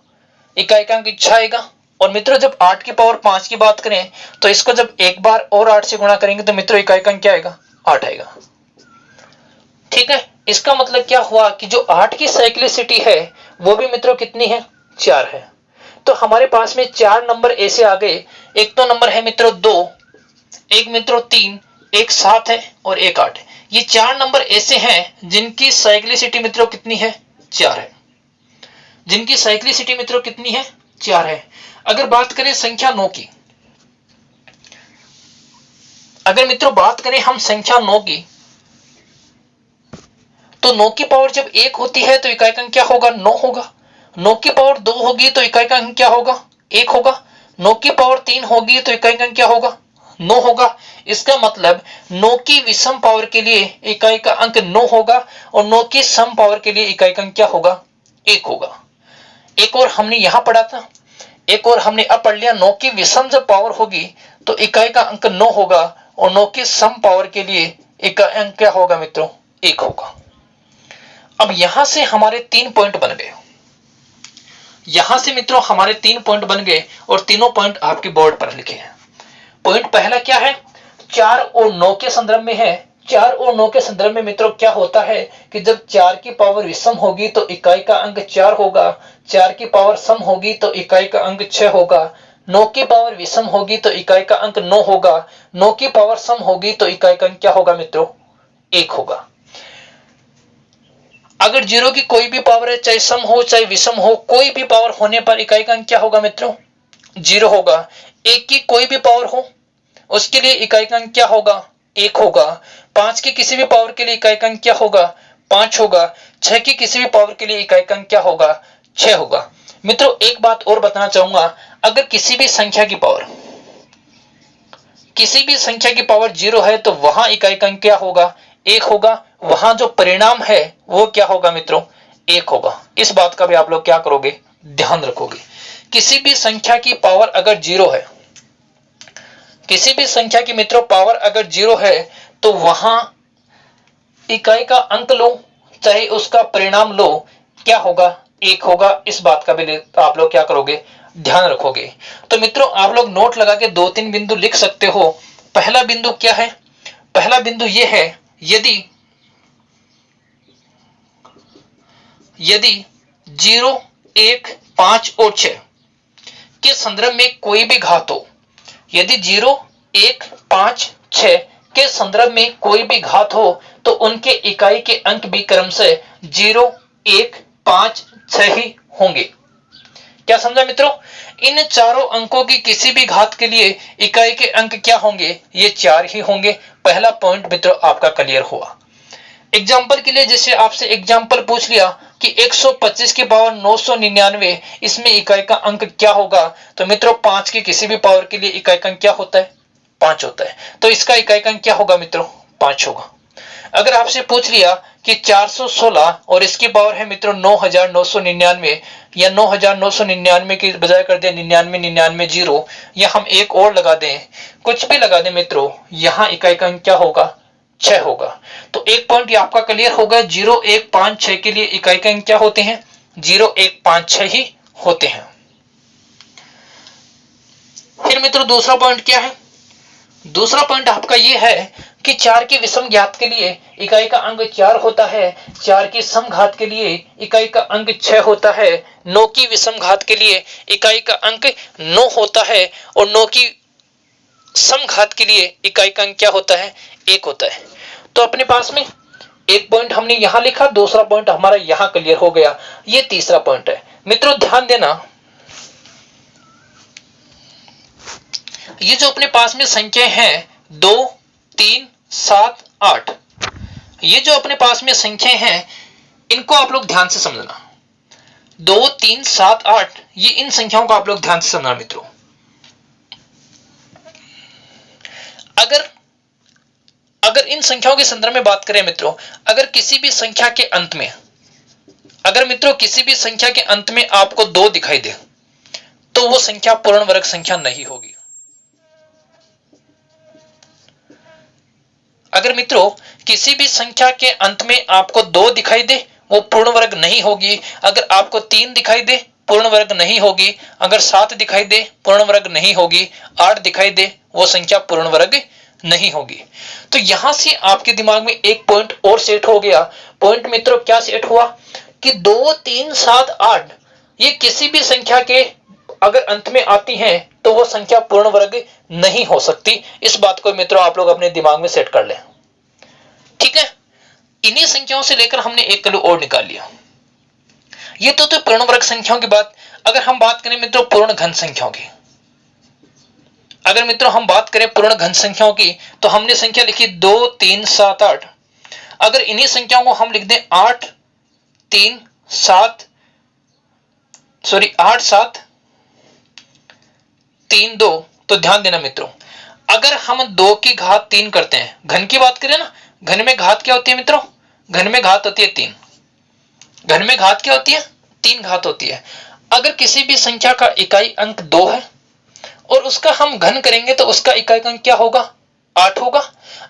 इकाई का अंक 6 आएगा। और मित्रों जब 8 की पावर 5 की बात करें तो इसको जब एक बार और 8 से गुणा करेंगे तो मित्रों इकाई का अंक क्या आएगा? 8 आएगा। ठीक है। इसका मतलब क्या हुआ कि जो 8 की साइक्लिसिटी है वो भी मित्रों कितनी है? 4 है। तो हमारे पास में 4 नंबर ऐसे आ गए। एक तो नंबर है मित्रों 2, एक मित्रों 3, एक 7 है और एक 8 है। ये 4 नंबर ऐसे हैं जिनकी साइक्लिसिटी मित्रों कितनी है? 4 है। जिनकी साइक्लिसिटी मित्रों कितनी है? 4 है। अगर बात करें संख्या 9 की, अगर मित्रों बात करें हम संख्या 9 की, तो 9 की पावर जब 1 होती है तो इकाई का अंक क्या होगा? 9 होगा। 9 की पावर 2 होगी तो इकाई का अंक क्या होगा? 1 होगा। 9 की पावर 3 होगी तो इकाई का अंक क्या होगा? 9 होगा। इसका मतलब 9 की विषम पावर के लिए इकाई का अंक 9 होगा और 9 की सम पावर के लिए इकाई का अंक क्या होगा? 1 होगा। एक और हमने यहां पढ़ा था, एक और हमने अब पढ़ लिया, 9 की विषम जब पावर होगी तो इकाई का अंक 9 होगा और 9 की सम पावर के लिए इकाई अंक क्या होगा मित्रों? 1 होगा। अब यहां से हमारे 3 पॉइंट बन गए। यहां से मित्रों हमारे 3 पॉइंट बन गए और तीनों पॉइंट आपके बोर्ड पर लिखे हैं। पॉइंट पहला क्या है? 4 और 9 के संदर्भ में है 4 और 9 के संदर्भ में मित्रों क्या होता है कि जब 4 की पावर विषम होगी तो इकाई का अंक 4 होगा, 4 की पावर सम होगी तो इकाई का अंक 6 होगा, 9 की पावर विषम होगी तो इकाई का अंक 9 होगा, 9 की पावर सम होगी तो इकाई का अंक क्या होगा मित्रों? 1 होगा। अगर 0 की कोई भी पावर है, चाहे सम हो चाहे विषम हो, कोई भी पावर होने पर इकाई का अंक क्या होगा मित्रों? 0 होगा। 1 की कोई भी पावर हो उसके लिए इकाई का अंक क्या होगा? 1 होगा। 5 की किसी भी पावर के लिए इकाई का अंक क्या होगा? 5 होगा। 6 की किसी भी पावर के लिए इकाई का अंक क्या होगा? 6 होगा। मित्रों एक बात और बताना चाहूंगा, अगर किसी भी संख्या की पावर 0 है तो वहां इकाई का अंक क्या होगा? 1 होगा। वहां जो परिणाम है वो क्या होगा मित्रों? 1 होगा। इस बात का भी आप लोग क्या करोगे? ध्यान रखोगे। किसी भी संख्या की पावर अगर 0 है, किसी भी संख्या की मित्रों पावर अगर 0 है तो वहां इकाई का अंक लो चाहे उसका परिणाम लो, क्या होगा? 1 होगा। इस बात का भी आप लोग क्या करोगे? ध्यान रखोगे। तो मित्रों आप लोग नोट लगा के 2-3 बिंदु लिख सकते हो। पहला बिंदु क्या है? पहला बिंदु यह है, यदि 0, 1, 5 और 6 के संदर्भ में कोई भी घात हो, यदि 0, 1, 5, 6 के संदर्भ में कोई भी घात हो तो उनके इकाई के अंक भी क्रम से 0, 1, 5, 6 ही होंगे। क्या समझा मित्रों? इन चारों अंकों की किसी भी घात के लिए इकाई के अंक क्या होंगे? ये 4 ही होंगे। पहला पॉइंट मित्रों आपका क्लियर हुआ। एग्जाम्पल के लिए जैसे आपसे एग्जाम्पल पूछ लिया कि 125 की पावर 999, इसमें इकाई का अंक क्या होगा? तो मित्रों 5 की किसी भी पावर के लिए इकाई का अंक क्या होता है? 5 होता है। तो इसका इकाई का अंक क्या होगा मित्रों? 5 होगा। अगर आपसे पूछ लिया कि 416 और इसकी पावर है मित्रों 9999 या 9999 की बजाय कर दे 99 या हम एक और लगा दें, कुछ भी लगा दें मित्रों, यहां इकाई का अंक क्या होगा? 6 होगा। तो एक पॉइंट ये आपका क्लियर होगा। 0, 1, 5, 6 के लिए इकाई का अंक क्या होते हैं? 0, 1, 5, 6 ही होते हैं। फिर मित्रों दूसरा पॉइंट क्या है? दूसरा पॉइंट आपका ये है कि 4 की विषम घात के लिए इकाई का अंक 4 होता है, 4 की सम घात के लिए इकाई का अंक 6 होता है, 9 की विषम घात के लिए इकाई का अंक 9 होता है और 9 की सम घात के लिए इकाई का अंक क्या होता है? 1 होता है। तो अपने पास में एक पॉइंट हमने यहां लिखा, दूसरा पॉइंट हमारा यहां क्लियर हो गया। ये तीसरा पॉइंट है। मित्रों ध्यान देना, ये जो अपने पास में संख्याएं हैं 2, 3, 7, 8, ये जो अपने पास में संख्याएं हैं इनको आप लोग ध्यान से समझना। 2, 3, 7, 8 ये इन संख्याओं को आप लोग ध्यान से समझना मित्रों। अगर इन संख्याओं के संदर्भ में बात करें मित्रों, अगर किसी भी संख्या के अंत में, अगर मित्रों किसी भी संख्या के अंत में आपको 2 दिखाई दे तो वो संख्या पूर्ण वर्ग संख्या नहीं होगी। अगर मित्रों किसी भी संख्या के अंत में आपको 2 दिखाई दे वो पूर्ण वर्ग नहीं होगी। अगर आपको 3 दिखाई दे पूर्ण वर्ग नहीं होगी। अगर 7 दिखाई दे पूर्ण वर्ग नहीं होगी। 8 दिखाई दे वो संख्या पूर्ण वर्ग नहीं होगी। तो यहां से आपके दिमाग में एक पॉइंट और सेट हो गया। पॉइंट मित्रों क्या सेट हुआ कि 2, 3, 7, 8 ये किसी भी संख्या के अगर अंत में आती हैं तो वो संख्या पूर्ण वर्ग नहीं हो सकती। इस बात को मित्रों आप लोग अपने दिमाग में सेट कर लें। ठीक है, इन्हीं संख्याओं से लेकर हमने एक क्लू और निकाल लिया। ये तो पूर्ण वर्ग संख्याओं की बात। अगर हम बात करें मित्रों पूर्ण घन संख्याओं की, अगर मित्रों हम बात करें पूर्ण घन संख्याओं की तो हमने संख्या लिखी 2, 3, 7, 8। अगर इन्हीं संख्याओं को हम लिख दें 8, 7, 3, 2 तो ध्यान देना मित्रों, अगर हम 2 की घात 3 करते हैं, घन की बात करें ना, घन में घात क्या होती है मित्रों? घन में घात होती है 3। घन में घात क्या होती है? 3 घात होती है। अगर किसी भी संख्या का इकाई अंक 2 है और उसका हम घन करेंगे तो उसका इकाई का अंक क्या होगा? 8 होगा।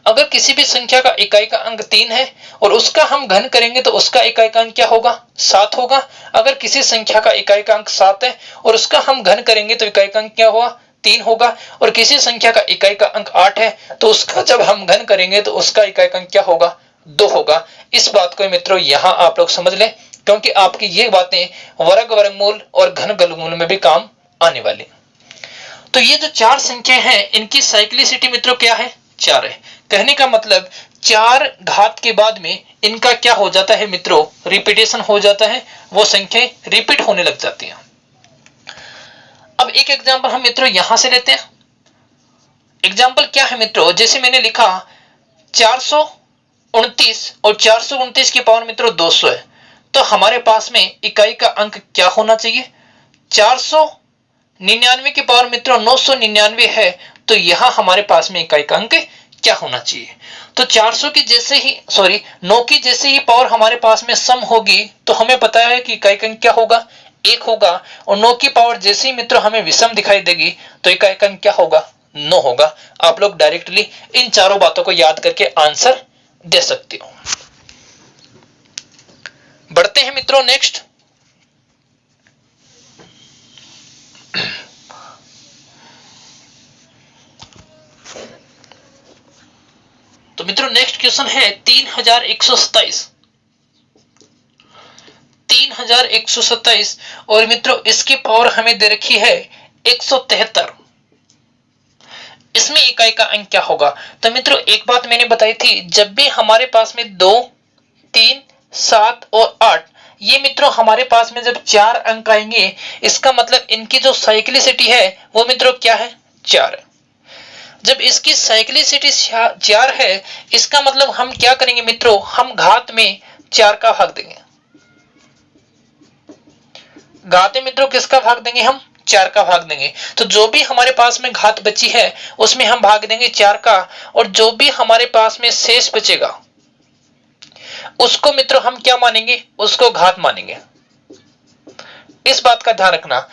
अगर किसी भी संख्या का इकाई का अंक 3 है और उसका हम घन करेंगे तो उसका इकाई का अंक क्या होगा? 7 होगा। अगर किसी संख्या का इकाई का अंक 7 है और उसका हम घन करेंगे तो इकाई का अंक क्या होगा? 3 होगा और किसी संख्या का इकाई का अंक 8 है तो उसका जब हम घन करेंगे तो उसका इकाई का अंक क्या होगा? 2 होगा। इस बात को मित्रों यहां आप लोग समझ लें, क्योंकि आपकी ये बातें वर्ग वर्गमूल और घन वर्गमूल में भी काम आने वाली। तो ये जो 4 संख्या है इनकी साइक्लिसिटी मित्रों क्या है? 4 है। कहने का मतलब 4 घात के बाद में इनका क्या हो जाता है मित्रों? रिपीटेशन हो जाता है, वो संख्याएं रिपीट होने लग जाती हैं। अब एक एग्जांपल हम मित्रों यहां से लेते हैं। एग्जांपल क्या है मित्रों? जैसे मैंने लिखा 429 और 429 की पावर मित्रों 200 है, तो हमारे पास में इकाई का अंक क्या होना चाहिए? 499 की पावर मित्रों 999 है, तो यहां हमारे पास में इकाई का अंक क्या होना चाहिए? तो 400 की जैसे ही 9 की जैसे ही पावर हमारे पास में सम होगी तो हमें पता है कि इकाई का अंक क्या होगा? 1 होगा। और 9 की पावर जैसे ही मित्रों हमें विषम दिखाई देगी तो इकाई का अंक क्या होगा? 9 होगा। आप लोग डायरेक्टली इन चारों बातों को याद करके आंसर दे सकते हो। बढ़ते हैं मित्रों नेक्स्ट। तो मित्रों नेक्स्ट क्वेश्चन है 3127। 3127 और मित्रों इसकी पावर हमें दे रखी है 173। इसमें इकाई का अंक क्या होगा? तो मित्रों एक बात मैंने बताई थी, जब भी हमारे पास में 2, 3, 7 और 8 ये मित्रों हमारे पास में जब 4 अंक आएंगे, इसका मतलब इनकी जो साइक्लिसिटी है वो मित्रों क्या है? 4 है। जब इसकी साइक्लिसिटी 4 है, इसका मतलब हम क्या करेंगे मित्रों? हम घात में 4 का भाग देंगे। घात में मित्रों किसका भाग देंगे? हम 4 का भाग देंगे। तो जो भी हमारे पास में घात बची है उसमें हम भाग देंगे 4 का, और जो भी हमारे पास में शेष बचेगा उसको मित्रों हम क्या मानेंगे? उसको घात मानेंगे। इस बात का ध्यान रखना।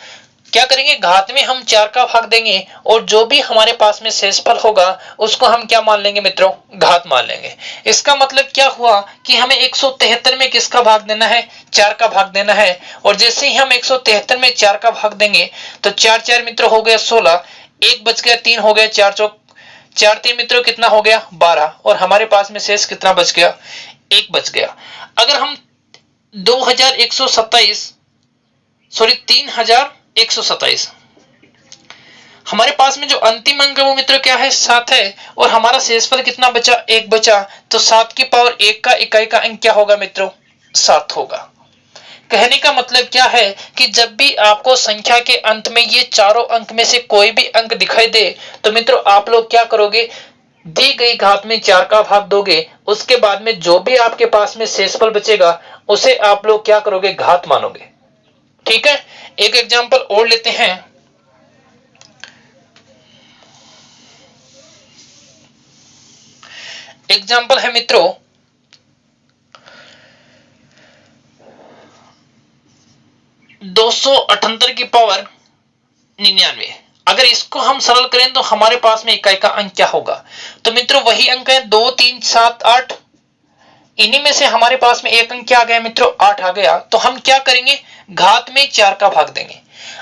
क्या करेंगे? घात में हम 4 का भाग देंगे और जो भी हमारे पास में शेषफल होगा उसको हम क्या मान लेंगे मित्रों? घात मान लेंगे। इसका मतलब क्या हुआ कि हमें 173 में किसका भाग देना है? 4 का भाग देना है। और जैसे ही हम 173 में 4 का भाग देंगे तो 4 4 मित्रों हो गया 16, 1 बच गया, 3 हो गया, 4 चौक 4 3 मित्रों कितना हो गया? 12, और हमारे पास में शेष कितना बच गया? 1 बच गया। अगर हम 3127 हमारे पास में जो अंतिम अंक है वो मित्रों क्या है? 7 है, और हमारा शेषफल कितना बचा? 1 बचा। तो 7 की पावर 1 का इकाई का अंक क्या होगा मित्रों? 7 होगा। कहने का मतलब क्या है कि जब भी आपको संख्या के अंत में ये चारों अंक में से कोई भी अंक दिखाई दे तो मित्रों आप लोग क्या करोगे? दी गई घात में 4 का भाग दोगे, उसके बाद में जो भी आपके पास में शेषफल बचेगा उसे आप लोग क्या करोगे? घात मानोगे। ठीक है। एक एग्जांपल और लेते हैं। एग्जांपल है मित्रों 278 की पावर 99। अगर इसको हम सरल करें तो हमारे पास में इकाई का अंक क्या होगा? तो मित्रों वही अंक है 2, 3, 7, 8। इन्हीं में से हमारे पास में एक अंक क्या आ गया मित्रों? 8 आ गया। तो हम क्या करेंगे? घात में 4 का भाग देंगे।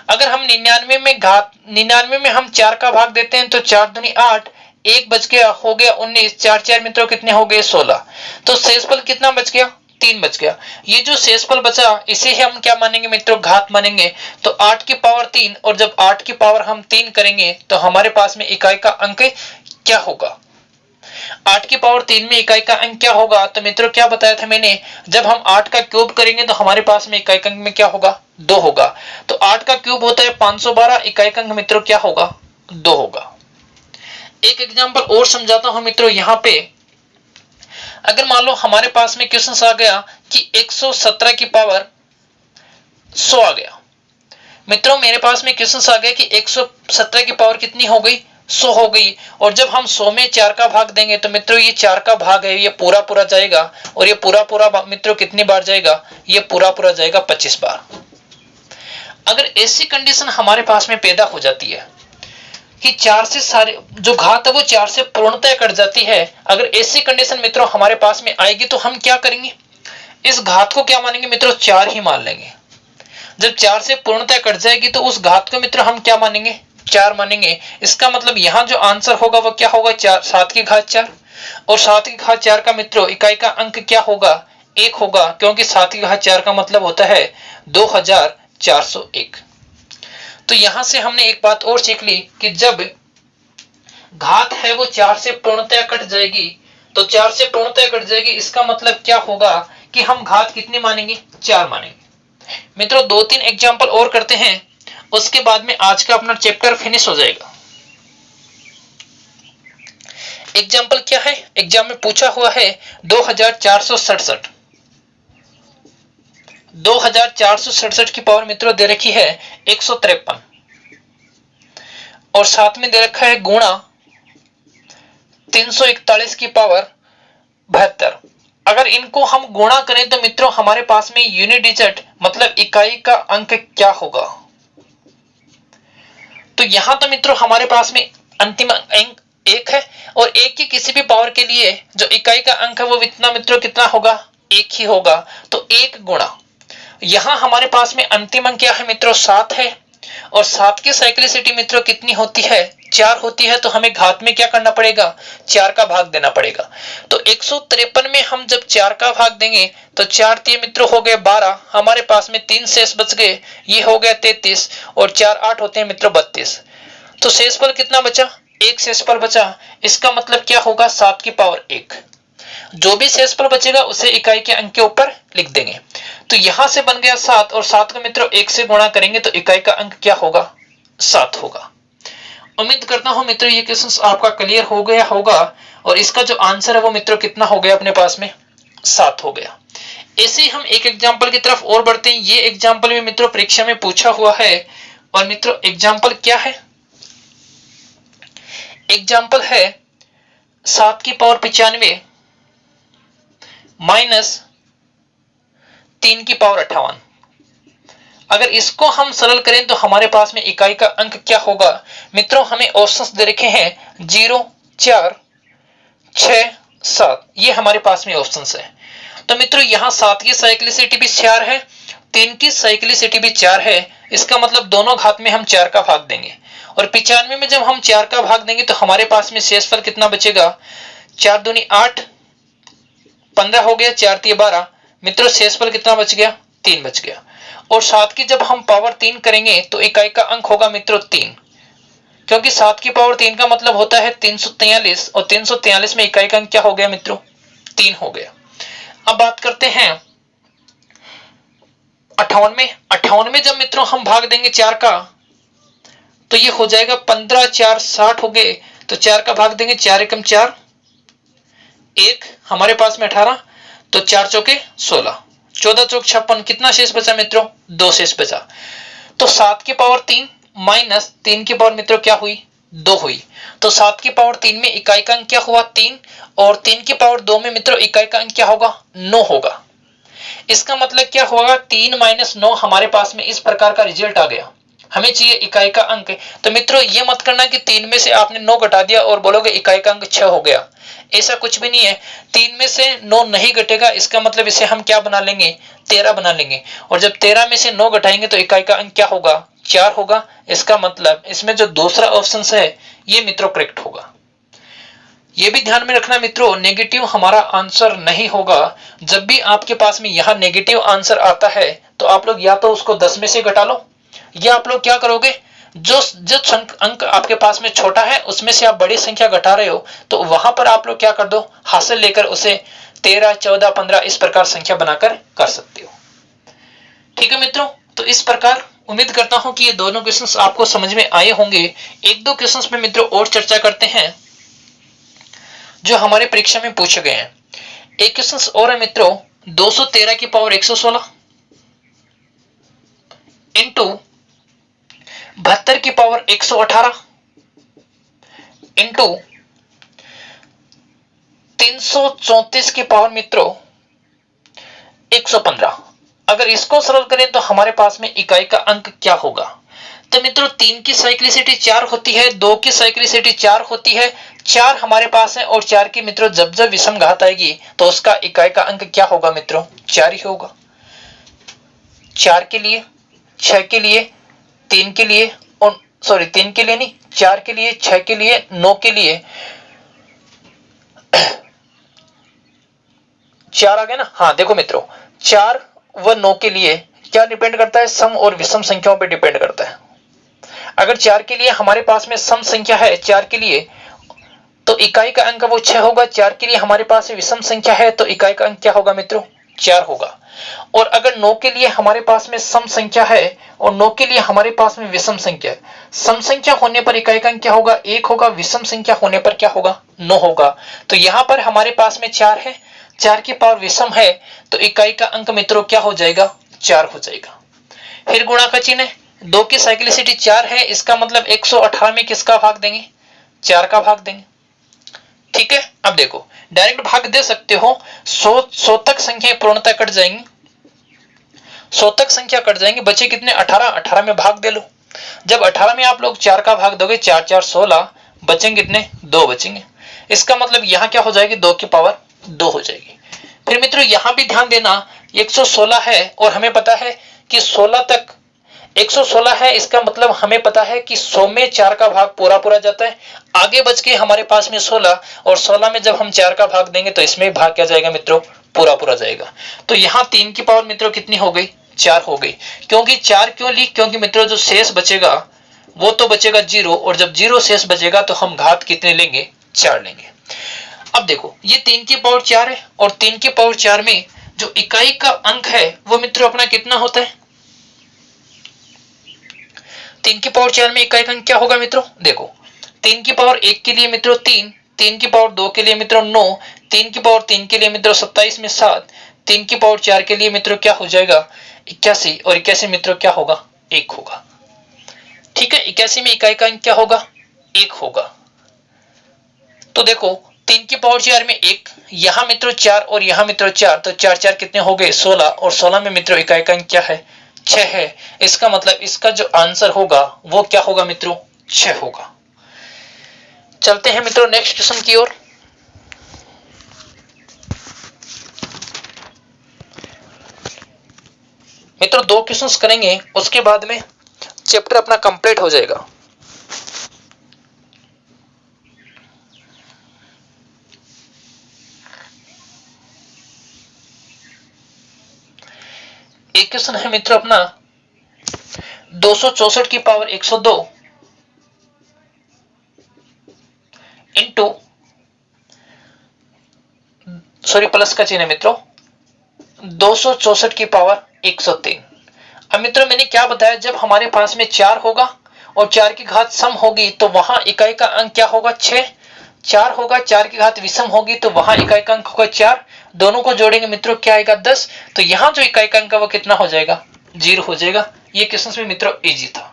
अगर हम 99 में हम 4 का भाग देते हैं तो 4 दूनी 8, 1 बच गया, हो गया 19, 4 4 मित्रों कितने हो गए? 16। तो शेषफल कितना बच गया? 3 बच गया। ये जो शेषफल बचा इसे हम क्या मानेंगे मित्रों? घात मानेंगे। तो 8 की पावर 3, और जब 8 की पावर हम 3 करेंगे तो हमारे पास में इकाई का अंक क्या होगा? 8 की पावर 3 में इकाई का अंक क्या होगा? तो मित्रों क्या बताया था मैंने? जब हम 8 का क्यूब करेंगे तो हमारे पास में इकाई का अंक में क्या होगा? 2 होगा। तो 8 का क्यूब होता है 512, इकाई का अंक मित्रों क्या होगा? 2 होगा। एक एग्जांपल और समझाता हूं मित्रों यहां पे। अगर मान लो हमारे पास में क्वेश्चन आ गया कि 117 की पावर 100 आ गया। मित्रों मेरे पास में क्वेश्चन आ गया कि 117 की पावर कितनी हो गई? 100 हो गई। और जब हम 100 में 4 का भाग देंगे तो मित्रों ये 4 का भाग है, ये पूरा पूरा जाएगा, और ये पूरा पूरा मित्रों कितनी बार जाएगा? ये पूरा पूरा जाएगा 25 बार। अगर ऐसी कंडीशन हमारे पास में पैदा हो जाती है कि 4 से सारे जो घात है वो 4 से पूर्णतः कट जाती है, अगर ऐसी कंडीशन मित्रों हमारे पास में आएगी तो हम क्या करेंगे? इस घात को क्या मानेंगे मित्रों? 4 ही मान लेंगे। जब 4 से पूर्णतः कट जाएगी तो उस घात को मित्रों हम क्या मानेंगे? 4 मानेंगे। इसका मतलब यहाँ जो आंसर होगा वो क्या होगा, 7 की घात 4। और 7 की घात 4 का मित्रों इकाई का अंक क्या होगा, 1 होगा, क्योंकि 7 की घात 4 का मतलब होता है 2401। तो यहां से हमने एक बात और सीख ली कि जब घात है वो 4 से पूर्णतया कट जाएगी, तो 4 से पूर्णतया कट जाएगी, इसका मतलब क्या होगा कि हम घात कितनी मानेंगे, 4 मानेंगे। मित्रों 2-3 एग्जाम्पल और करते हैं, उसके बाद में आज का अपना चैप्टर फिनिश हो जाएगा। एग्जाम्पल क्या है, एग्जाम में पूछा हुआ है 2467। 2467 की पावर मित्रों दे रखी है 153, और साथ में दे रखा है गुणा 341 की पावर 72। अगर इनको हम गुणा करें तो मित्रों हमारे पास में यूनिट डिजिट मतलब इकाई का अंक क्या होगा। तो यहां तो मित्रों हमारे पास में अंतिम अंक 1 है, और 1 की किसी भी पावर के लिए जो इकाई का अंक है वो इतना मित्रों कितना होगा, 1 ही होगा। तो 1 गुणा, यहां हमारे पास में अंतिम अंक क्या है मित्रों, 7 है, और 7 की साइक्लिसिटी मित्रों कितनी होती है, 4 होती है। तो हमें घात में क्या करना पड़ेगा, 4 का भाग देना पड़ेगा। तो 153 में हम जब 4 का भाग देंगे तो 4 3 मित्रों हो गए 12, हमारे पास में 3 शेष बच गए, ये हो गया 33, और 4 8 होते हैं मित्रों 32। तो शेषफल कितना बचा, 1 शेषफल बचा। इसका मतलब क्या होगा, 7 की पावर 1। जो भी शेषफल बचेगा उसे इकाई के अंक के ऊपर लिख देंगे। तो यहां से बन गया 7, और 7 को मित्रों 1 से गुणा करेंगे तो इकाई का अंक क्या होगा, 7 होगा। उम्मीद करता हूं मित्रों ये क्वेश्चन आपका क्लियर हो गया होगा, और इसका जो आंसर है वो मित्रों कितना हो गया अपने पास में, 7 हो गया। ऐसे ही हम एक एग्जाम्पल की तरफ और बढ़ते हैं। ये एग्जाम्पल में मित्रों परीक्षा में पूछा हुआ है, और मित्रों एग्जाम्पल क्या है, एग्जाम्पल है 7 की पावर 95 माइनस 3 की पावर 58। अगर इसको हम सरल करें तो हमारे पास में इकाई का अंक क्या होगा मित्रों, हमें ऑप्शंस दे रखे हैं 0 4 6 7, ये हमारे पास में ऑप्शंस है। तो मित्रों यहाँ 7 की साइक्लिसिटी भी 4 है, 3 की साइक्लिसिटी भी 4 है, इसका मतलब दोनों घात में हम 4 का भाग देंगे। और 95 में जब हम 4 का भाग देंगे तो हमारे पास में शेषफल कितना बचेगा, 4 दूनी 8, 15 हो गया, 4 3 12, मित्रों शेषफल कितना बच गया, 3 बच गया। और 7 की जब हम पावर 3 करेंगे तो इकाई का अंक होगा मित्रों 3, क्योंकि 7 की पावर 3 का मतलब होता है 343, और 343 में इकाई का अंक क्या हो गया मित्रों, 3 हो गया। अब बात करते हैं 58 में। 58 में जब मित्रों हम भाग देंगे 4 का तो ये हो जाएगा 15 4 60 हो गए, तो 4 का भाग देंगे, 4 एकम 4, 1 हमारे पास में 18, तो 4 चौके 16, 14 चौक 56, कितना शेष बचा मित्रों, 2 शेष बचा। तो 7 की पावर 3 माइनस 3 की पावर मित्रों क्या हुई, 2 हुई। तो 7 की पावर 3 में इकाई का अंक क्या हुआ, 3, और 3 की पावर 2 में मित्रों इकाई का अंक क्या होगा, 9 होगा। इसका मतलब क्या होगा, 3 माइनस 9 हमारे पास में इस प्रकार का रिजल्ट आ गया। हमें चाहिए इकाई का अंक। तो मित्रों ये मत करना कि 3 में से आपने 9 घटा दिया और बोलोगे इकाई का अंक 6 हो गया, ऐसा कुछ भी नहीं है। 3 में से 9 नहीं घटेगा, इसका मतलब इसे हम क्या बना लेंगे, 13 बना लेंगे, और जब 13 में से 9 घटाएंगे तो इकाई का अंक क्या होगा, 4 होगा। इसका मतलब इसमें जो दूसरा ऑप्शन है ये मित्रों करेक्ट होगा। ये भी ध्यान में रखना मित्रों, नेगेटिव हमारा आंसर नहीं होगा। जब भी आपके पास में यहां नेगेटिव आंसर आता है तो आप लोग या तो उसको 10 में से घटा लो, या आप लोग क्या करोगे, जो अंक आपके पास में छोटा है उसमें से आप बड़ी संख्या घटा रहे हो तो वहां पर आप लोग क्या कर दो, हासिल लेकर उसे 13 14 15 इस प्रकार संख्या बनाकर कर सकते हो। ठीक है मित्रों, तो इस प्रकार उम्मीद करता हूं कि ये दोनों क्वेश्चंस आपको समझ में आए होंगे। एक दो क्वेश्चंस में मित्रों और चर्चा करते हैं जो हमारे परीक्षा में पूछे गए हैं। एक क्वेश्चन और है मित्रों, 213 की पावर 116 इंटू 72 की पावर 118 इंटू 334 की पावर मित्रों 115। अगर इसको सरल करें तो हमारे पास में इकाई का अंक क्या होगा। तो मित्रों 3 की साइक्लिसिटी 4 होती है, 2 की साइक्लिसिटी 4 होती है, 4 हमारे पास है, और 4 की मित्रों जब जब विषम घात आएगी तो उसका इकाई का अंक क्या होगा मित्रों, 4 ही होगा। 4 के लिए, 6 के लिए, 3 के लिए और सॉरी 3 के लिए नहीं, 4 के लिए, 6 के लिए, 9 के लिए, 4 आ गया ना। हाँ देखो मित्रों, 4 व 9 के लिए क्या डिपेंड करता है, सम और विषम संख्याओं पे डिपेंड करता है। अगर 4 के लिए हमारे पास में सम संख्या है 4 के लिए, तो इकाई का अंक वो 6 होगा। 4 के लिए हमारे पास विषम संख्या है तो इकाई का अंक क्या होगा मित्रों, 4 होगा। और अगर 9 के लिए हमारे पास में सम संख्या है और 9 के लिए हमारे पास में विषम संख्या है, सम संख्या होने पर इकाई का अंक क्या होगा, 1 होगा, विषम संख्या होने पर क्या होगा, 9 होगा। तो यहां पर हमारे पास में 4 है, 4 की पावर विषम है तो इकाई का अंक मित्रों क्या हो जाएगा, 4 हो जाएगा। फिर गुणा का चिन्ह है, 2 की साइक्लिसिटी 4 है, इसका मतलब 118 में किसका भाग देंगे, 4 का भाग देंगे। ठीक है, अब देखो डायरेक्ट भाग दे सकते हो, शोधक संख्या पूर्णतः कट जाएंगी, शोधक संख्या कट जाएंगे, बचे कितने 18, 18 में भाग दे लो। जब 18 में आप लोग 4 का भाग दोगे, 4 4 16, बचेंगे कितने, 2 बचेंगे। इसका मतलब यहां क्या हो जाएगी, 2 की पावर 2 हो जाएगी। फिर मित्रों यहां भी ध्यान देना, 116 है और हमें पता है कि 16 तक 116 है, इसका मतलब हमें पता है कि 100 में 4 का भाग पूरा पूरा जाता है, आगे बच के हमारे पास में 16, और 16 में जब हम 4 का भाग देंगे तो इसमें भाग क्या जाएगा मित्रों, पूरा पूरा जाएगा। तो यहाँ 3 की पावर मित्रों कितनी हो गई, 4 हो गई। क्योंकि 4 क्यों ली, क्योंकि मित्रों जो शेष बचेगा वो तो बचेगा 0, और जब 0 शेष बचेगा तो हम घात कितने लेंगे, 4 लेंगे। अब देखो ये 3 की पावर 4 है, और 3 की पावर 4 में जो इकाई का अंक है वो मित्रों अपना कितना होता है, 3 की पावर 4 में इकाई का अंक क्या होगा मित्रों, देखो 3 की पावर 1 के लिए मित्रों 3, 3 की पावर 2 के लिए मित्रों 9, 3 की पावर 3 के लिए मित्रों 27 में 7, 3 की पावर 4 के लिए मित्रों क्या हो जाएगा 81, और 81 मित्रों क्या होगा, 1 होगा। ठीक है, 81 में इकाई का अंक क्या होगा, 1 होगा। तो देखो 3 की पावर 4 में 1, यहां मित्रों 4 और यहां मित्रों 4, तो 4 4 कितने हो गए 16, और 16 में मित्रों इकाई का अंक क्या है, 6 है। इसका मतलब इसका जो आंसर होगा वो क्या होगा मित्रों, 6 होगा। चलते हैं मित्रों नेक्स्ट क्वेश्चन की ओर। मित्रों 2 क्वेश्चंस करेंगे, उसके बाद में चैप्टर अपना कंप्लीट हो जाएगा। एक क्वेश्चन है मित्रों अपना 264 की पावर 102 इंटू, सॉरी प्लस का चिन्ह है मित्रों, 264 की पावर 103। अब मित्रों मैंने क्या बताया, जब हमारे पास में 4 होगा और 4 की घात सम होगी तो वहां इकाई का अंक क्या होगा, 6, 4 होगा, 4 की घात विषम होगी तो वहां इकाई का अंक होगा 4, दोनों को जोड़ेंगे मित्रों क्या आएगा 10, तो यहां जो इकाई का अंक है वो कितना हो जाएगा, 0 हो जाएगा। ये क्वेश्चन में मित्रों इजी था।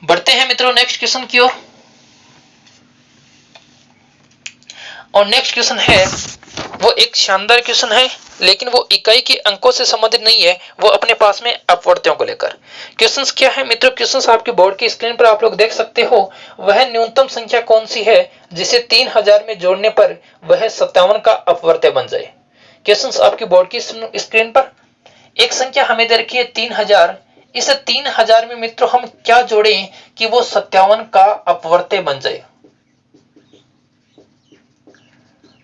बढ़ते हैं मित्रों नेक्स्ट क्वेश्चन की ओर, और नेक्स्ट क्वेश्चन है वो एक शानदार क्वेश्चन है, लेकिन वो इकाई के अंकों से संबंधित नहीं है, वो अपने पास में अपवर्त्यों को लेकर। क्वेश्चंस क्या है मित्रों, क्वेश्चंस आपके बोर्ड की स्क्रीन पर आप लोग देख सकते हो। वह न्यूनतम संख्या कौन सी है जिसे 3000 में जोड़ने पर वह 57 का अपवर्त्य बन जाए। क्वेश्चंस आपके बोर्ड की स्क्रीन पर एक संख्या हमें दे रखी है 3000, इस 3000 में मित्रों हम क्या जोड़ें कि वो 57 का अपवर्त्य बन जाए,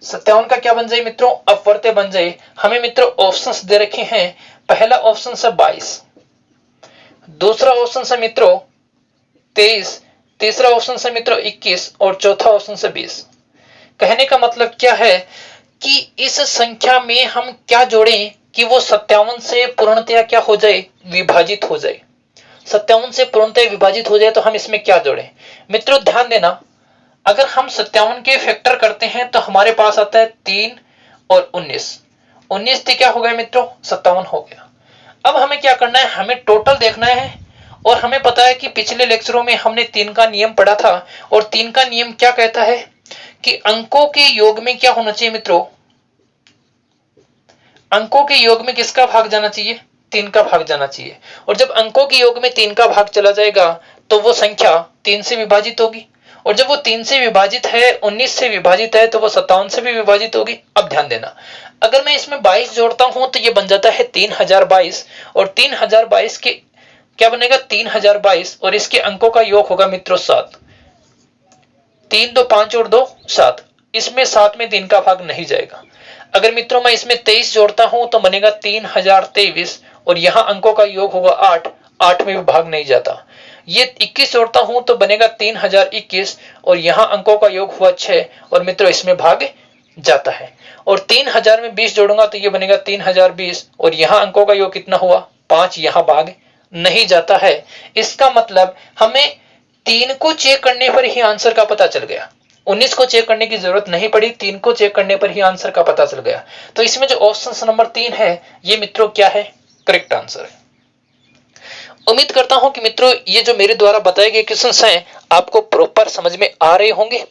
57 का क्या बन जाए मित्रों, अपवर्त्य बन जाए। हमें मित्रों ऑप्शंस दे रखे हैं, पहला ऑप्शन है 22, दूसरा ऑप्शन है मित्रों 23, तीसरा ऑप्शन है मित्रों 21 और चौथा ऑप्शन है 20। कहने का मतलब क्या है कि इस संख्या में हम क्या जोड़ें कि वो 57 से पूर्णतया क्या हो जाए, विभाजित हो जाए। 57 से पूर्णतया विभाजित हो जाए तो हम इसमें क्या जोड़ें मित्रों, ध्यान देना। अगर हम 57 के फैक्टर करते हैं तो हमारे पास आता है 3 और 19, 19 से क्या हो गया मित्रों, 57 हो गया। अब हमें क्या करना है, हमें टोटल देखना है, और हमें पता है कि पिछले लेक्चरों में हमने 3 का नियम पढ़ा था, और 3 का नियम क्या कहता है कि अंकों के योग में क्या होना चाहिए मित्रों, अंकों के योग में किसका भाग जाना चाहिए, 3 का भाग जाना चाहिए। और जब अंकों के योग में 3 का भाग चला जाएगा तो वो संख्या 3 से विभाजित होगी, और जब वो 3 से विभाजित है, 19 से विभाजित है, तो वो 57 से भी विभाजित होगी। अब ध्यान देना, अगर मैं इसमें 22 जोड़ता हूं तो ये बन जाता है 3022, और 3022 के क्या बनेगा 3022 और इसके अंकों का योग होगा मित्रों 7। 3 2 5 और 2 7। इसमें 7 में 3 का भाग नहीं जाएगा। अगर मित्रों मैं इसमें 23 जोड़ता हूं तो बनेगा 3023 और यहां अंकों का योग होगा 8। 8 में भी भाग नहीं जाता। ये 21 जोड़ता हूं तो बनेगा 3021 और यहां अंकों का योग हुआ 6 और मित्रों इसमें भाग जाता है। और 3000 में 20 जोड़ूंगा तो ये बनेगा 3020 और यहां अंकों का योग कितना हुआ 5। यहां भाग नहीं जाता है। इसका मतलब हमें 3 को चेक करने पर ही आंसर का पता चल गया। 19 को चेक करने की जरूरत नहीं पड़ी, 3 को चेक करने पर ही आंसर का पता चल गया। तो इसमें जो ऑप्शन नंबर 3 है ये मित्रों क्या है, करेक्ट आंसर है। उम्मीद करता हूं कि मित्रों ये जो मेरे द्वारा बताए गए क्वेश्चंस हैं आपको प्रॉपर समझ में आ रहे होंगे।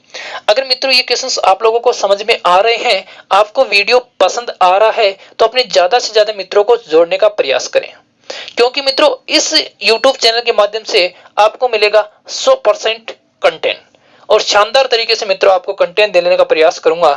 अगर मित्रों ये क्वेश्चंस आप लोगों को समझ में आ रहे हैं, आपको वीडियो पसंद आ रहा है तो अपने ज्यादा से ज्यादा मित्रों को जोड़ने का प्रयास करें, क्योंकि मित्रों इस YouTube चैनल के माध्यम से आपको मिलेगा 100% कंटेंट और शानदार तरीके से मित्रों आपको कंटेंट देने का प्रयास करूंगा।